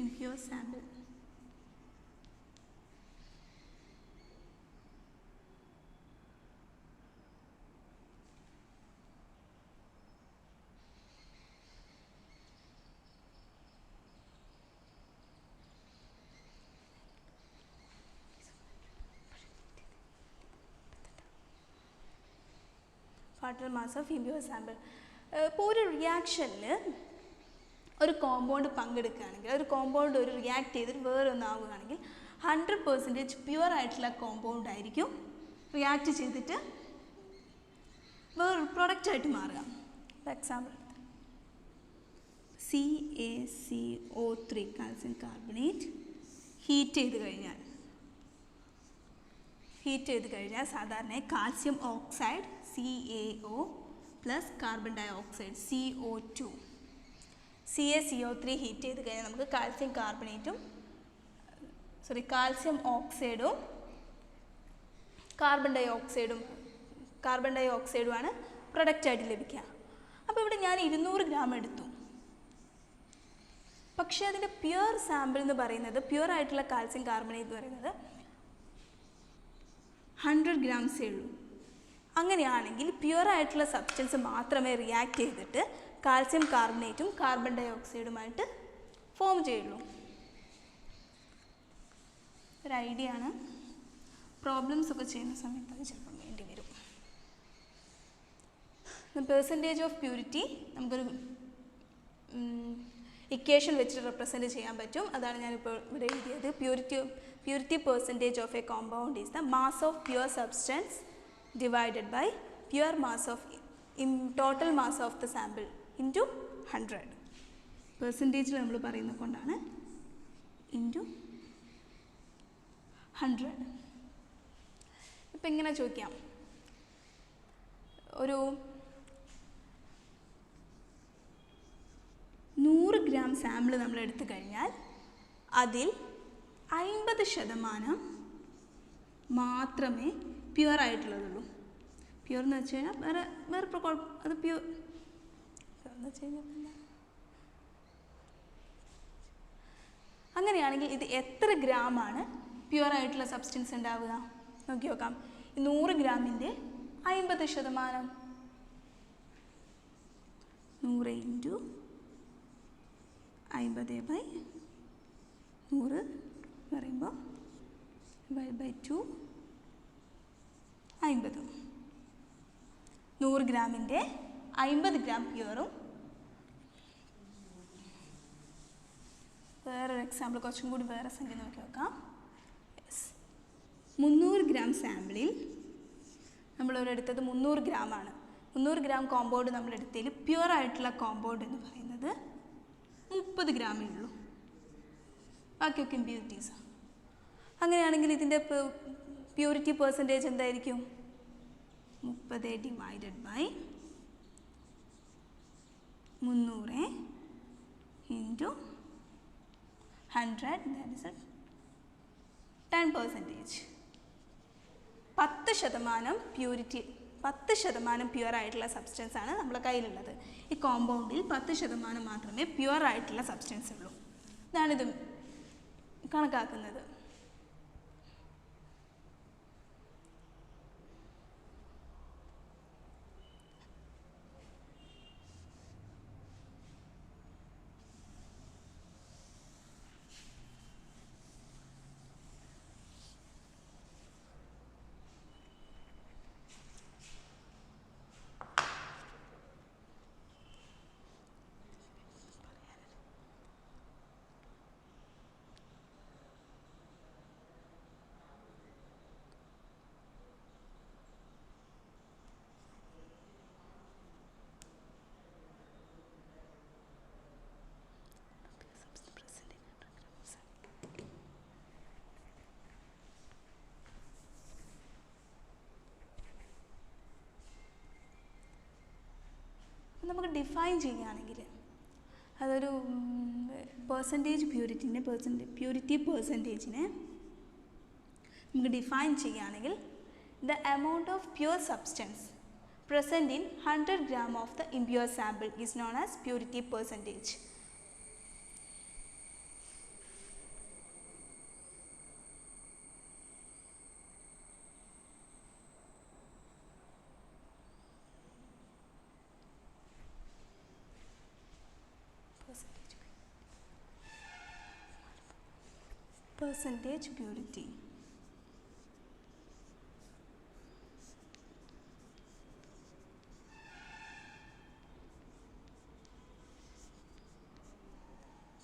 impure sample. Total mass of impure sample. ഇപ്പോൾ ഒരു റിയാക്ഷനിൽ ഒരു കോമ്പൗണ്ട് പങ്കെടുക്കുകയാണെങ്കിൽ ഒരു കോമ്പൗണ്ട് ഒരു റിയാക്ട് ചെയ്തിട്ട് വേറെ ഒന്നാവുകയാണെങ്കിൽ 100% പ്യുവർ ആയിട്ടുള്ള കോമ്പൗണ്ട് ആയിരിക്കും റിയാക്ട് ചെയ്തിട്ട് വേറൊരു പ്രൊഡക്റ്റായിട്ട് മാറുക. For example CaCO3 calcium carbonate heat ചെയ്ത് കഴിഞ്ഞാൽ സാധാരണ calcium oxide CaO plus carbon dioxide CO2 CaCO3 heat ചെയ്ത് കഴിഞ്ഞാൽ നമുക്ക് കാൽസ്യം ഓക്സൈഡും കാർബൺ ഡൈ ഓക്സൈഡുമാണ് പ്രൊഡക്റ്റായിട്ട് ലഭിക്കുക. അപ്പോൾ ഇവിടെ ഞാൻ 200 ഗ്രാം എടുത്തു. പക്ഷേ അതിൻ്റെ പ്യുവർ സാമ്പിൾ എന്ന് പറയുന്നത് പ്യുവർ ആയിട്ടുള്ള കാൽസ്യം കാർബണേറ്റ് എന്ന് പറയുന്നത് 100 ഗ്രാംസേ ഉള്ളൂ. അങ്ങനെയാണെങ്കിൽ പ്യുവർ ആയിട്ടുള്ള സബ്സ്റ്റൻസ് മാത്രമേ റിയാക്ട് ചെയ്തിട്ട് കാൽസ്യം കാർബണേറ്റും കാർബൺ ഡൈ ഓക്സൈഡുമായിട്ട് ഫോം ചെയ്യുള്ളൂ. ഒരു ഐഡിയ ആണ്. പ്രോബ്ലംസ് ഒക്കെ ചെയ്യുന്ന സമയത്ത് അത് ചിലപ്പം വേണ്ടി വരും. പെർസെൻറ്റേജ് ഓഫ് പ്യൂരിറ്റി നമുക്കൊരു ഇക്വേഷൻ വെച്ചിട്ട് റെപ്രസെൻറ്റ് ചെയ്യാൻ പറ്റും. അതാണ് ഞാനിപ്പോൾ ഇവിടെ എഴുതിയത്. Purity percentage of a compound is the mass of pure substance divided by pure mass of total mass of the sample into 100. പെർസെൻറ്റേജിൽ നമ്മൾ പറയുന്നത് കൊണ്ടാണ് ഇൻറ്റു 100. ഇപ്പം ഇങ്ങനെ ചോദിക്കാം, ഒരു 100 ഗ്രാം സാമ്പിൾ നമ്മൾ എടുത്തു കഴിഞ്ഞാൽ അതിൽ 50% മാത്രമേ പ്യുവർ ആയിട്ടുള്ളതുള്ളൂ. പ്യുവർ എന്ന് വെച്ച് കഴിഞ്ഞാൽ വേറെ അത് പ്യുവർ എന്ന് വെച്ച് കഴിഞ്ഞാൽ അങ്ങനെയാണെങ്കിൽ ഇത് എത്ര ഗ്രാമാണ് പ്യുവർ ആയിട്ടുള്ള സബ്സ്റ്റൻസ് ഉണ്ടാവുക? നോക്കി നോക്കാം. 100 ഗ്രാമിൻ്റെ 50%. 100 ഇൻറ്റു 50/100 പറയുമ്പോൾ 5/2 50. 100 ഗ്രാമിൻ്റെ 50 ഗ്രാം പ്യുവറും. വേറൊരു എക്സാമ്പിൾ, കുറച്ചും കൂടി വേറെ സംഖ്യ നോക്കി നോക്കാം. 300 ഗ്രാം സാമ്പിളിൽ നമ്മളൊരെടുത്തത് 300 ഗ്രാമാണ്. 300 ഗ്രാം കോമ്പൗണ്ട് നമ്മളെടുത്തതിൽ പ്യുവർ ആയിട്ടുള്ള കോമ്പൗണ്ട് എന്ന് പറയുന്നത് 30 ഗ്രാമേ ഉള്ളൂ. ബാക്കിയൊക്കെ ഇമ്പ്യൂരിറ്റീസാണ്. അങ്ങനെയാണെങ്കിൽ ഇതിൻ്റെ പ്യൂരിറ്റി പെർസെൻറ്റേജ് എന്തായിരിക്കും? 30 divided by 300 into 100, that is 10%. 10% പ്യൂരിറ്റി, 10% പ്യുവർ ആയിട്ടുള്ള സബ്സ്റ്റൻസ് ആണ് നമ്മുടെ കയ്യിലുള്ളത്. ഈ കോമ്പൗണ്ടിൽ 10% മാത്രമേ പ്യുവർ ആയിട്ടുള്ള സബ്സ്റ്റൻസ് ഉള്ളൂ. ഇതാണിത് കണക്കാക്കുന്നത്. നമുക്ക് ഡിഫൈൻ ചെയ്യുകയാണെങ്കിൽ അതൊരു പെർസെൻറ്റേജ് പ്യൂരിറ്റി പെർസെൻറ്റേജിനെ നമുക്ക് ഡിഫൈൻ ചെയ്യുകയാണെങ്കിൽ the amount of pure substance present in 100 gram of the impure sample is known as purity percentage. Percentage purity.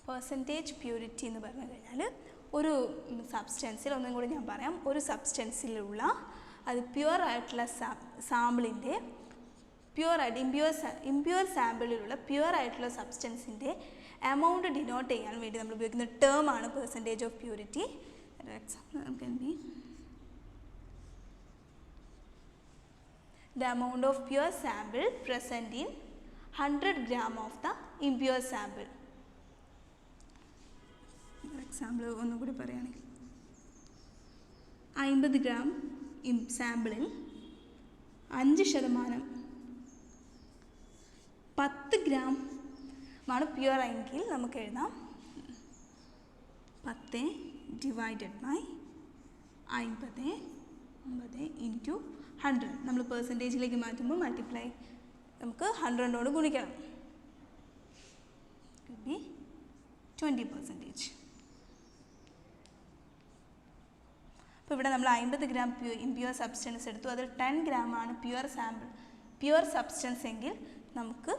Percentage purity എന്ന് പറഞ്ഞു കഴിഞ്ഞാൽ ഒരു സബ്സ്റ്റൻസിൽ, ഒന്നും കൂടി ഞാൻ പറയാം, ഒരു സബ്സ്റ്റൻസിലുള്ള അത് പ്യുവർ ആയിട്ടുള്ള സാമ്പിളിൻ്റെ പ്യുവറായിട്ട് ഇമ്പ്യുവർ സാമ്പിളിലുള്ള പ്യുവർ ആയിട്ടുള്ള സബ്സ്റ്റൻസിൻ്റെ എമൗണ്ട് ഡിനോട്ട് ചെയ്യാൻ വേണ്ടി നമ്മൾ ഉപയോഗിക്കുന്ന ടേം ആണ് percentage of purity. Example can be the amount of pure sample present in 100 gram of the impure sample. Example ഒന്നുകൂടി പറയുകയാണെങ്കിൽ 50 ഗ്രാം സാമ്പിളിൽ 5% 10 ഗ്രാം ആണ് പ്യുവർ എങ്കിൽ നമുക്ക് എഴുതാം 10 ഡിവൈഡഡ് ബൈ 50 ഇൻറ്റു 100. നമ്മൾ പെർസെൻറ്റേജിലേക്ക് മാറ്റുമ്പോൾ മൾട്ടിപ്ലൈ നമുക്ക് 100 ഗുണിക്കണം. 20%. അപ്പോൾ ഇവിടെ നമ്മൾ 50 ഗ്രാം ഇമ്പ്യുവർ സബ്സ്റ്റൻസ് എടുത്തു, അതിൽ 10 ഗ്രാം ആണ് പ്യുവർ സബ്സ്റ്റൻസ് എങ്കിൽ നമുക്ക്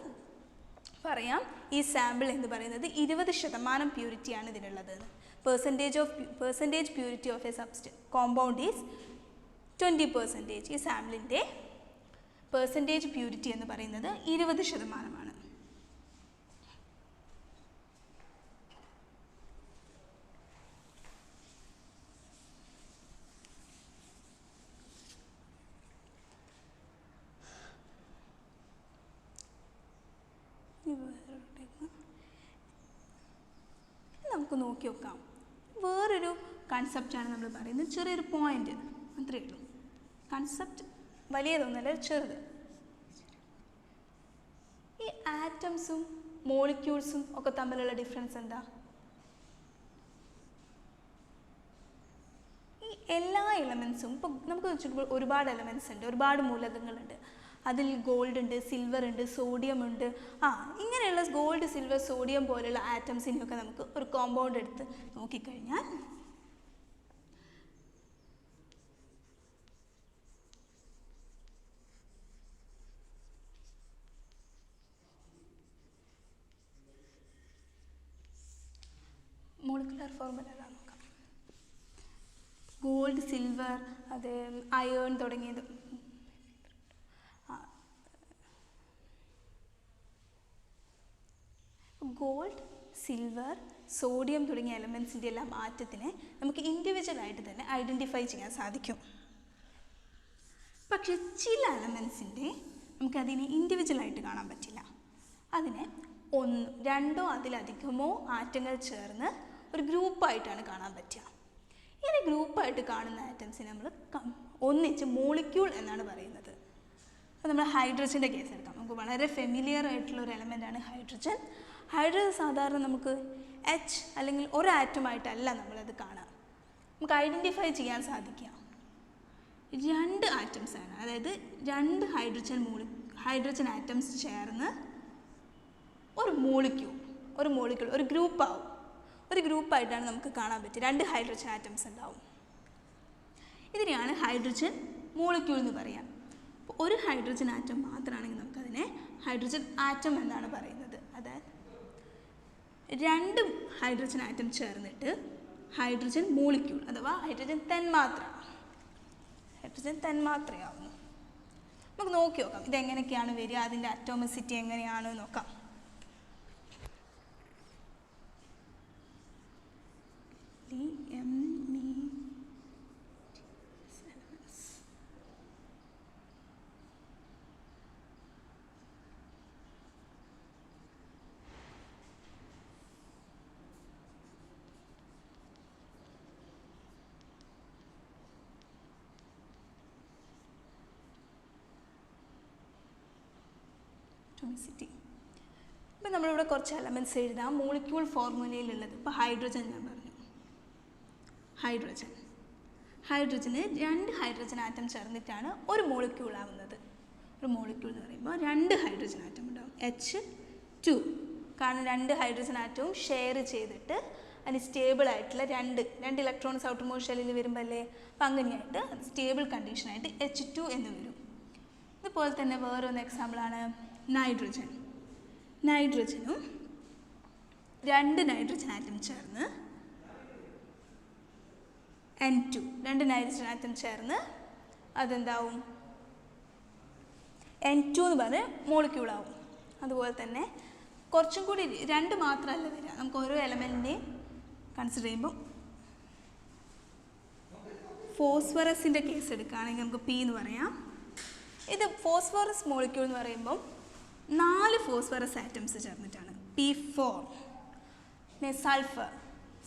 പറയാം ഈ സാമ്പിൾ എന്ന് പറയുന്നത് 20% പ്യൂരിറ്റിയാണ് ഇതിനുള്ളത്. Percentage purity of a compound is 20%. ഈ സാമ്പിളിൻ്റെ പെർസെൻറ്റേജ് പ്യൂരിറ്റി എന്ന് പറയുന്നത് 20%. നമുക്ക് നോക്കി നോക്കാം. വേറൊരു കൺസെപ്റ്റാണ് നമ്മൾ പറയുന്നത്, ചെറിയൊരു പോയിന്റ് അത്രയേ ഉള്ളൂ. കൺസെപ്റ്റ് വലിയതൊന്നല്ല, ചെറുത്. ഈ ആറ്റംസും മോളിക്യൂൾസും ഒക്കെ തമ്മിലുള്ള ഡിഫറൻസ് എന്താ? എല്ലാ എലമെൻസും ഇപ്പോൾ നമുക്ക് വെച്ചിട്ട് ഒരുപാട് എലമെൻസ് ഉണ്ട്, ഒരുപാട് മൂലകങ്ങളുണ്ട്. അതിൽ ഗോൾഡ് ഉണ്ട്, സിൽവർ ഉണ്ട്, സോഡിയം ഉണ്ട്. ഇങ്ങനെയുള്ള ഗോൾഡ്, സിൽവർ, സോഡിയം പോലെയുള്ള ആറ്റംസിനെയൊക്കെ നമുക്ക് ഒരു കോമ്പൗണ്ട് എടുത്ത് നോക്കിക്കഴിഞ്ഞാൽ മോളിക്കുലർ ഫോർമുല നോക്കാം. ഗോൾഡ്, സിൽവർ, അത് അയേൺ തുടങ്ങിയത്. ഗോൾഡ്, സിൽവർ, സോഡിയം തുടങ്ങിയ എലമെൻസിൻ്റെ എല്ലാം ആറ്റത്തിനെ നമുക്ക് ഇൻഡിവിജ്വലായിട്ട് തന്നെ ഐഡൻറ്റിഫൈ ചെയ്യാൻ സാധിക്കും. പക്ഷെ ചില എലമെൻസിൻ്റെ നമുക്കതിനെ ഇൻഡിവിജ്വലായിട്ട് കാണാൻ പറ്റില്ല. അതിനെ രണ്ടോ അതിലധികമോ ആറ്റങ്ങൾ ചേർന്ന് ഒരു ഗ്രൂപ്പായിട്ടാണ് കാണാൻ പറ്റുക. ഇങ്ങനെ ഗ്രൂപ്പായിട്ട് കാണുന്ന ആറ്റംസിനെ നമ്മൾ ഒന്നിച്ച് മോളിക്യൂൾ എന്നാണ് പറയുന്നത്. അപ്പോൾ നമ്മൾ ഹൈഡ്രജൻ്റെ കേസ് എടുക്കാം. നമുക്ക് വളരെ ഫെമിലിയർ ആയിട്ടുള്ള ഒരു എലമെൻ്റാണ് ഹൈഡ്രജൻ. ഹൈഡ്രജൻ സാധാരണ നമുക്ക് എച്ച് അല്ലെങ്കിൽ ഒരു ആറ്റമായിട്ടല്ല നമ്മളത് കാണാം. നമുക്ക് ഐഡൻറ്റിഫൈ ചെയ്യാൻ സാധിക്കുക രണ്ട് ആറ്റംസാണ്. അതായത് രണ്ട് ഹൈഡ്രജൻ ആറ്റംസ് ചേർന്ന് ഒരു മോളിക്യൂൾ ഒരു ഗ്രൂപ്പാവും. ഒരു ഗ്രൂപ്പായിട്ടാണ് നമുക്ക് കാണാൻ പറ്റുക. രണ്ട് ഹൈഡ്രജൻ ആറ്റംസ് ഉണ്ടാവും. ഇതിനെയാണ് ഹൈഡ്രജൻ മോളിക്യൂൾ എന്ന് പറയാം. അപ്പോൾ ഒരു ഹൈഡ്രജൻ ആറ്റം മാത്രമാണെങ്കിൽ നമുക്കതിനെ ഹൈഡ്രജൻ ആറ്റം എന്നാണ് പറയുന്നത്. അതായത് രണ്ട് ഹൈഡ്രജൻ ആറ്റം ചേർന്നിട്ട് ഹൈഡ്രജൻ മോളിക്യൂൾ അഥവാ ഹൈഡ്രജൻ തന്മാത്രയാവുന്നു. നമുക്ക് നോക്കി നോക്കാം ഇതെങ്ങനെയൊക്കെയാണ് വരിക, അതിൻ്റെ അറ്റോമിസിറ്റി എങ്ങനെയാണ് നോക്കാം. ഇപ്പം നമ്മളിവിടെ കുറച്ച് എലമെൻറ്റ്സ് എഴുതാം മോളിക്യൂൾ ഫോർമുലയിലുള്ളത്. ഇപ്പോൾ ഹൈഡ്രജൻ ഞാൻ പറഞ്ഞു. ഹൈഡ്രജന് രണ്ട് ഹൈഡ്രജൻ ആറ്റം ചേർന്നിട്ടാണ് ഒരു മോളിക്യൂൾ ആവുന്നത്. ഒരു മോളിക്യൂൾ എന്ന് പറയുമ്പോൾ രണ്ട് ഹൈഡ്രജൻ ആറ്റം ഉണ്ടാവും, H2. കാരണം രണ്ട് ഹൈഡ്രജൻ ആറ്റവും ഷെയർ ചെയ്തിട്ട് അതിന് സ്റ്റേബിൾ ആയിട്ടുള്ള രണ്ട് ഇലക്ട്രോൺസ് ഔട്ടർ മോസ്റ്റ് ഷെല്ലിൽ വരുമ്പോൾ അല്ലേ, അപ്പം അങ്ങനെയായിട്ട് സ്റ്റേബിൾ കണ്ടീഷനായിട്ട് H2 എന്ന് വരും. ഇതുപോലെ തന്നെ വേറൊരു എക്സാമ്പിളാണ് നൈട്രജനും രണ്ട് നൈട്രജൻ ആറ്റം ചേർന്ന് N2, രണ്ട് നൈട്രജൻ ആറ്റം ചേർന്ന് അതെന്താവും N2 എന്ന് പറഞ്ഞ് മോളിക്യൂളാവും. അതുപോലെ തന്നെ കുറച്ചും കൂടി രണ്ട് മാത്രമല്ല വരിക. നമുക്ക് ഓരോ എലമെൻറ്റിനെയും കൺസിഡർ ചെയ്യുമ്പോൾ ഫോസ്ഫറസിൻ്റെ കേസ് എടുക്കുകയാണെങ്കിൽ നമുക്ക് P എന്ന് പറയാം. ഇത് ഫോസ്ഫറസ് മോളിക്യൂൾ എന്ന് പറയുമ്പം 4 ഫോസ്ഫറസ് ആറ്റംസ് ചേർന്നിട്ടാണ് P4. പിന്നെ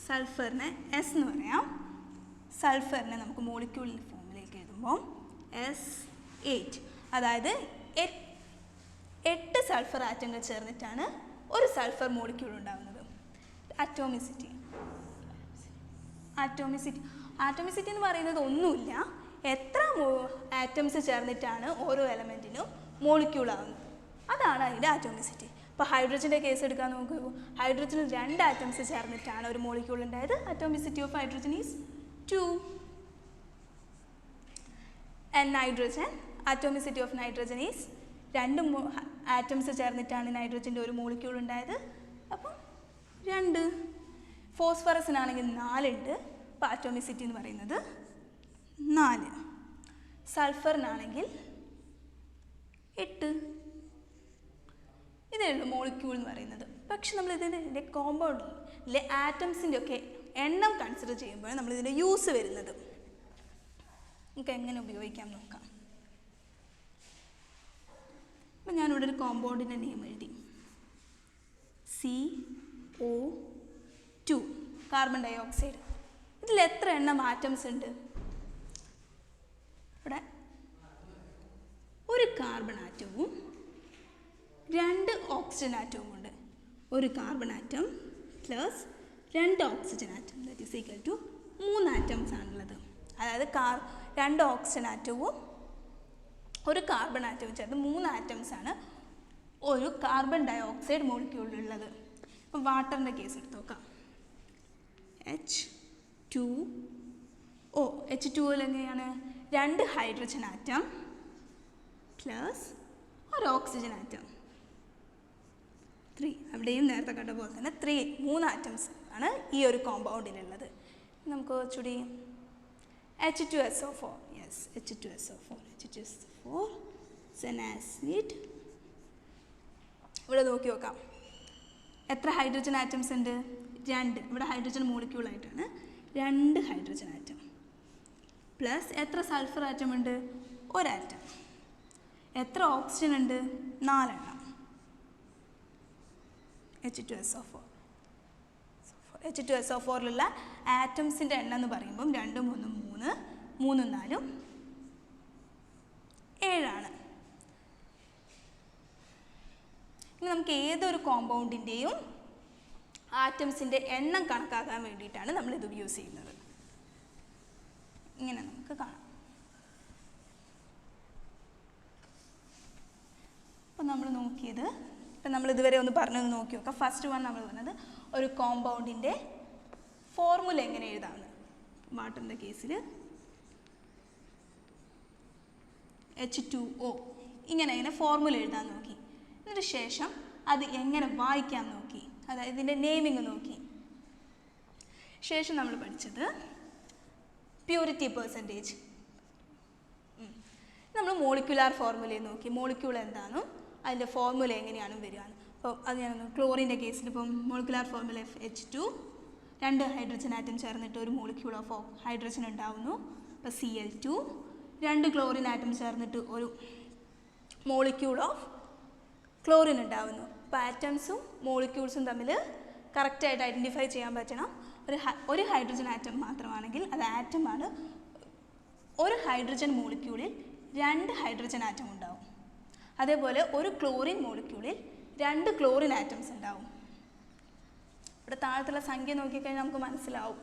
സൾഫറിനെ S എന്ന് പറയാം. സൾഫറിനെ നമുക്ക് മോളിക്യൂൾ ഫോമിലേക്ക് എഴുതുമ്പോൾ S8. അതായത് 8 സൾഫർ ആറ്റങ്ങൾ ചേർന്നിട്ടാണ് ഒരു സൾഫർ മോളിക്യൂൾ ഉണ്ടാകുന്നത്. ആറ്റോമിസിറ്റി എന്ന് പറയുന്നത് ഒന്നുമില്ല, എത്ര ആറ്റംസ് ചേർന്നിട്ടാണ് ഓരോ എലമെൻറ്റിനും മോളിക്യൂൾ ആവുന്നത്, അതാണ് അതിൻ്റെ ആറ്റോമിസിറ്റി. ഇപ്പോൾ ഹൈഡ്രജൻ്റെ കേസ് എടുക്കാൻ നോക്കൂ. ഹൈഡ്രജനിൽ 2 ആറ്റംസ് ചേർന്നിട്ടാണ് ഒരു മോളിക്യൂൾ ഉണ്ടായത്. Atomicity of hydrogen is 2. And atomicity of nitrogen is 2 atoms ചേർന്നിട്ടാണ് നൈട്രജൻ്റെ ഒരു മോളിക്യൂൾ ഉണ്ടായത്. അപ്പം 2. ഫോസ്ഫറസിനാണെങ്കിൽ 4 ഉണ്ട്. അപ്പോൾ ആറ്റോമിസിറ്റി എന്ന് പറയുന്നത് 4. സൾഫറിനാണെങ്കിൽ 8. ഇതേ ഉള്ളൂ മോളിക്യൂൾ എന്ന് പറയുന്നത്. പക്ഷെ നമ്മൾ ഇതിൻ്റെ കോമ്പൗണ്ടിലെ ആറ്റംസിൻ്റെ ഒക്കെ എണ്ണം കൺസിഡർ ചെയ്യുമ്പോൾ നമ്മളിതിൻ്റെ യൂസ് വരുന്നത്. നമുക്ക് എങ്ങനെ ഉപയോഗിക്കാം നോക്കാം. അപ്പം ഞാനിവിടെ ഒരു കോമ്പൗണ്ടിൻ്റെ നെയിം എഴുതി, CO2, കാർബൺ ഡൈ ഓക്സൈഡ്. ഇതിൽ എത്ര എണ്ണം ആറ്റംസ് ഉണ്ട്? ഇവിടെ ഒരു കാർബൺ ആറ്റവും 2 ഓക്സിജൻ ആറ്റവും ഉണ്ട്. ഒരു carbon atom plus 2 oxygen atom, that is equal to 3 atoms ആണുള്ളത്. അതായത് 2 ഓക്സിജൻ ആറ്റവും ഒരു കാർബൺ ആറ്റവും ചേർത്ത് 3 ആറ്റംസ് ആണ് ഒരു കാർബൺ ഡൈ ഓക്സൈഡ് മോളിക്യൂളിലുള്ളത്. ഇപ്പം വാട്ടറിൻ്റെ കേസ് എടുത്ത് നോക്കാം. H2O. H2Oയിൽ എങ്ങനെയാണ്? 2 ഹൈഡ്രജൻ ആറ്റം പ്ലസ് ഒരു ഓക്സിജൻ ആറ്റം. 3. അവിടെയും നേരത്തെ കണ്ട പോലെ തന്നെ 3 ആറ്റംസ് ആണ് ഈ ഒരു കോമ്പൗണ്ടിലുള്ളത്. നമുക്ക് കുറച്ചുകൂടി H2SO4. Yes, H2SO4 is an acid. ഇവിടെ നോക്കി നോക്കാം. എത്ര ഹൈഡ്രജൻ ആറ്റംസ് ഉണ്ട്? 2. ഇവിടെ ഹൈഡ്രജൻ മോളിക്യൂളായിട്ടാണ് 2 ഹൈഡ്രജൻ ആറ്റം പ്ലസ് എത്ര സൾഫർ ആറ്റം ഉണ്ട്? 1 ആറ്റം. എത്ര ഓക്സിജൻ ഉണ്ട്? 4 എണ്ണം. H2SO4. H2SO4ലുള്ള ആറ്റംസിൻ്റെ എണ്ണം എന്ന് പറയുമ്പം 2 3 3 3 4 7 ഇനി നമുക്ക് ഏതൊരു കോമ്പൗണ്ടിൻ്റെയും ആറ്റംസിൻ്റെ എണ്ണം കണക്കാക്കാൻ വേണ്ടിയിട്ടാണ് നമ്മളിത് യൂസ് ചെയ്യുന്നത്. ഇങ്ങനെ നമുക്ക് കാണാം. അപ്പോൾ നമ്മൾ നോക്കിയത്, ഇപ്പം നമ്മൾ ഇതുവരെ ഒന്ന് പറഞ്ഞത് നോക്കി നോക്കാം. ഫസ്റ്റ് വൺ നമ്മൾ പറഞ്ഞത് ഒരു കോമ്പൗണ്ടിൻ്റെ ഫോർമുല എങ്ങനെ എഴുതാമെന്ന്. വാട്ടറിൻ്റെ കേസിൽ H2O ഇങ്ങനെ ഫോർമുല എഴുതാൻ നോക്കി. ഇതിന് ശേഷം അത് എങ്ങനെ വായിക്കാൻ നോക്കി, അതായത് ഇതിൻ്റെ നെയിമിങ് നോക്കി. ശേഷം നമ്മൾ പഠിച്ചത് പ്യൂരിറ്റി പെർസെൻറ്റേജ്. നമ്മൾ മോളിക്യുലാർ ഫോർമുലയെ നോക്കി, മോളിക്യൂൾ എന്താണെന്നും അതിൻ്റെ ഫോർമുല എങ്ങനെയാണ് വരിക. അപ്പോൾ അത് ഞാൻ ക്ലോറിൻ്റെ കേസിൽ ഇപ്പം molecular formula H2, 2 hydrogen atom ചേർന്നിട്ട് ഒരു മോളിക്യൂൾ ഓഫ് ഹൈഡ്രജൻ ഉണ്ടാവുന്നു. അപ്പോൾ Cl2, 2 ക്ലോറിൻ ആറ്റം ചേർന്നിട്ട് ഒരു മോളിക്യൂൾ ഓഫ് ക്ലോറിൻ ഉണ്ടാവുന്നു. അപ്പോൾ ആറ്റംസും മോളിക്യൂൾസും തമ്മിൽ കറക്റ്റായിട്ട് ഐഡൻറ്റിഫൈ ചെയ്യാൻ പറ്റണം. ഒരു ഹൈഡ്രജൻ ആറ്റം മാത്രമാണെങ്കിൽ അത് ആറ്റമാണ്. ഒരു ഹൈഡ്രജൻ മോളിക്യൂളിൽ 2 ഹൈഡ്രജൻ ആറ്റം ഉണ്ടാവും. അതേപോലെ ഒരു ക്ലോറിൻ മോളിക്യൂളിൽ 2 ക്ലോറിൻ ആറ്റംസ് ഉണ്ടാവും. ഇവിടെ താഴത്തുള്ള സംഖ്യ നോക്കിക്കഴിഞ്ഞാൽ നമുക്ക് മനസ്സിലാവും.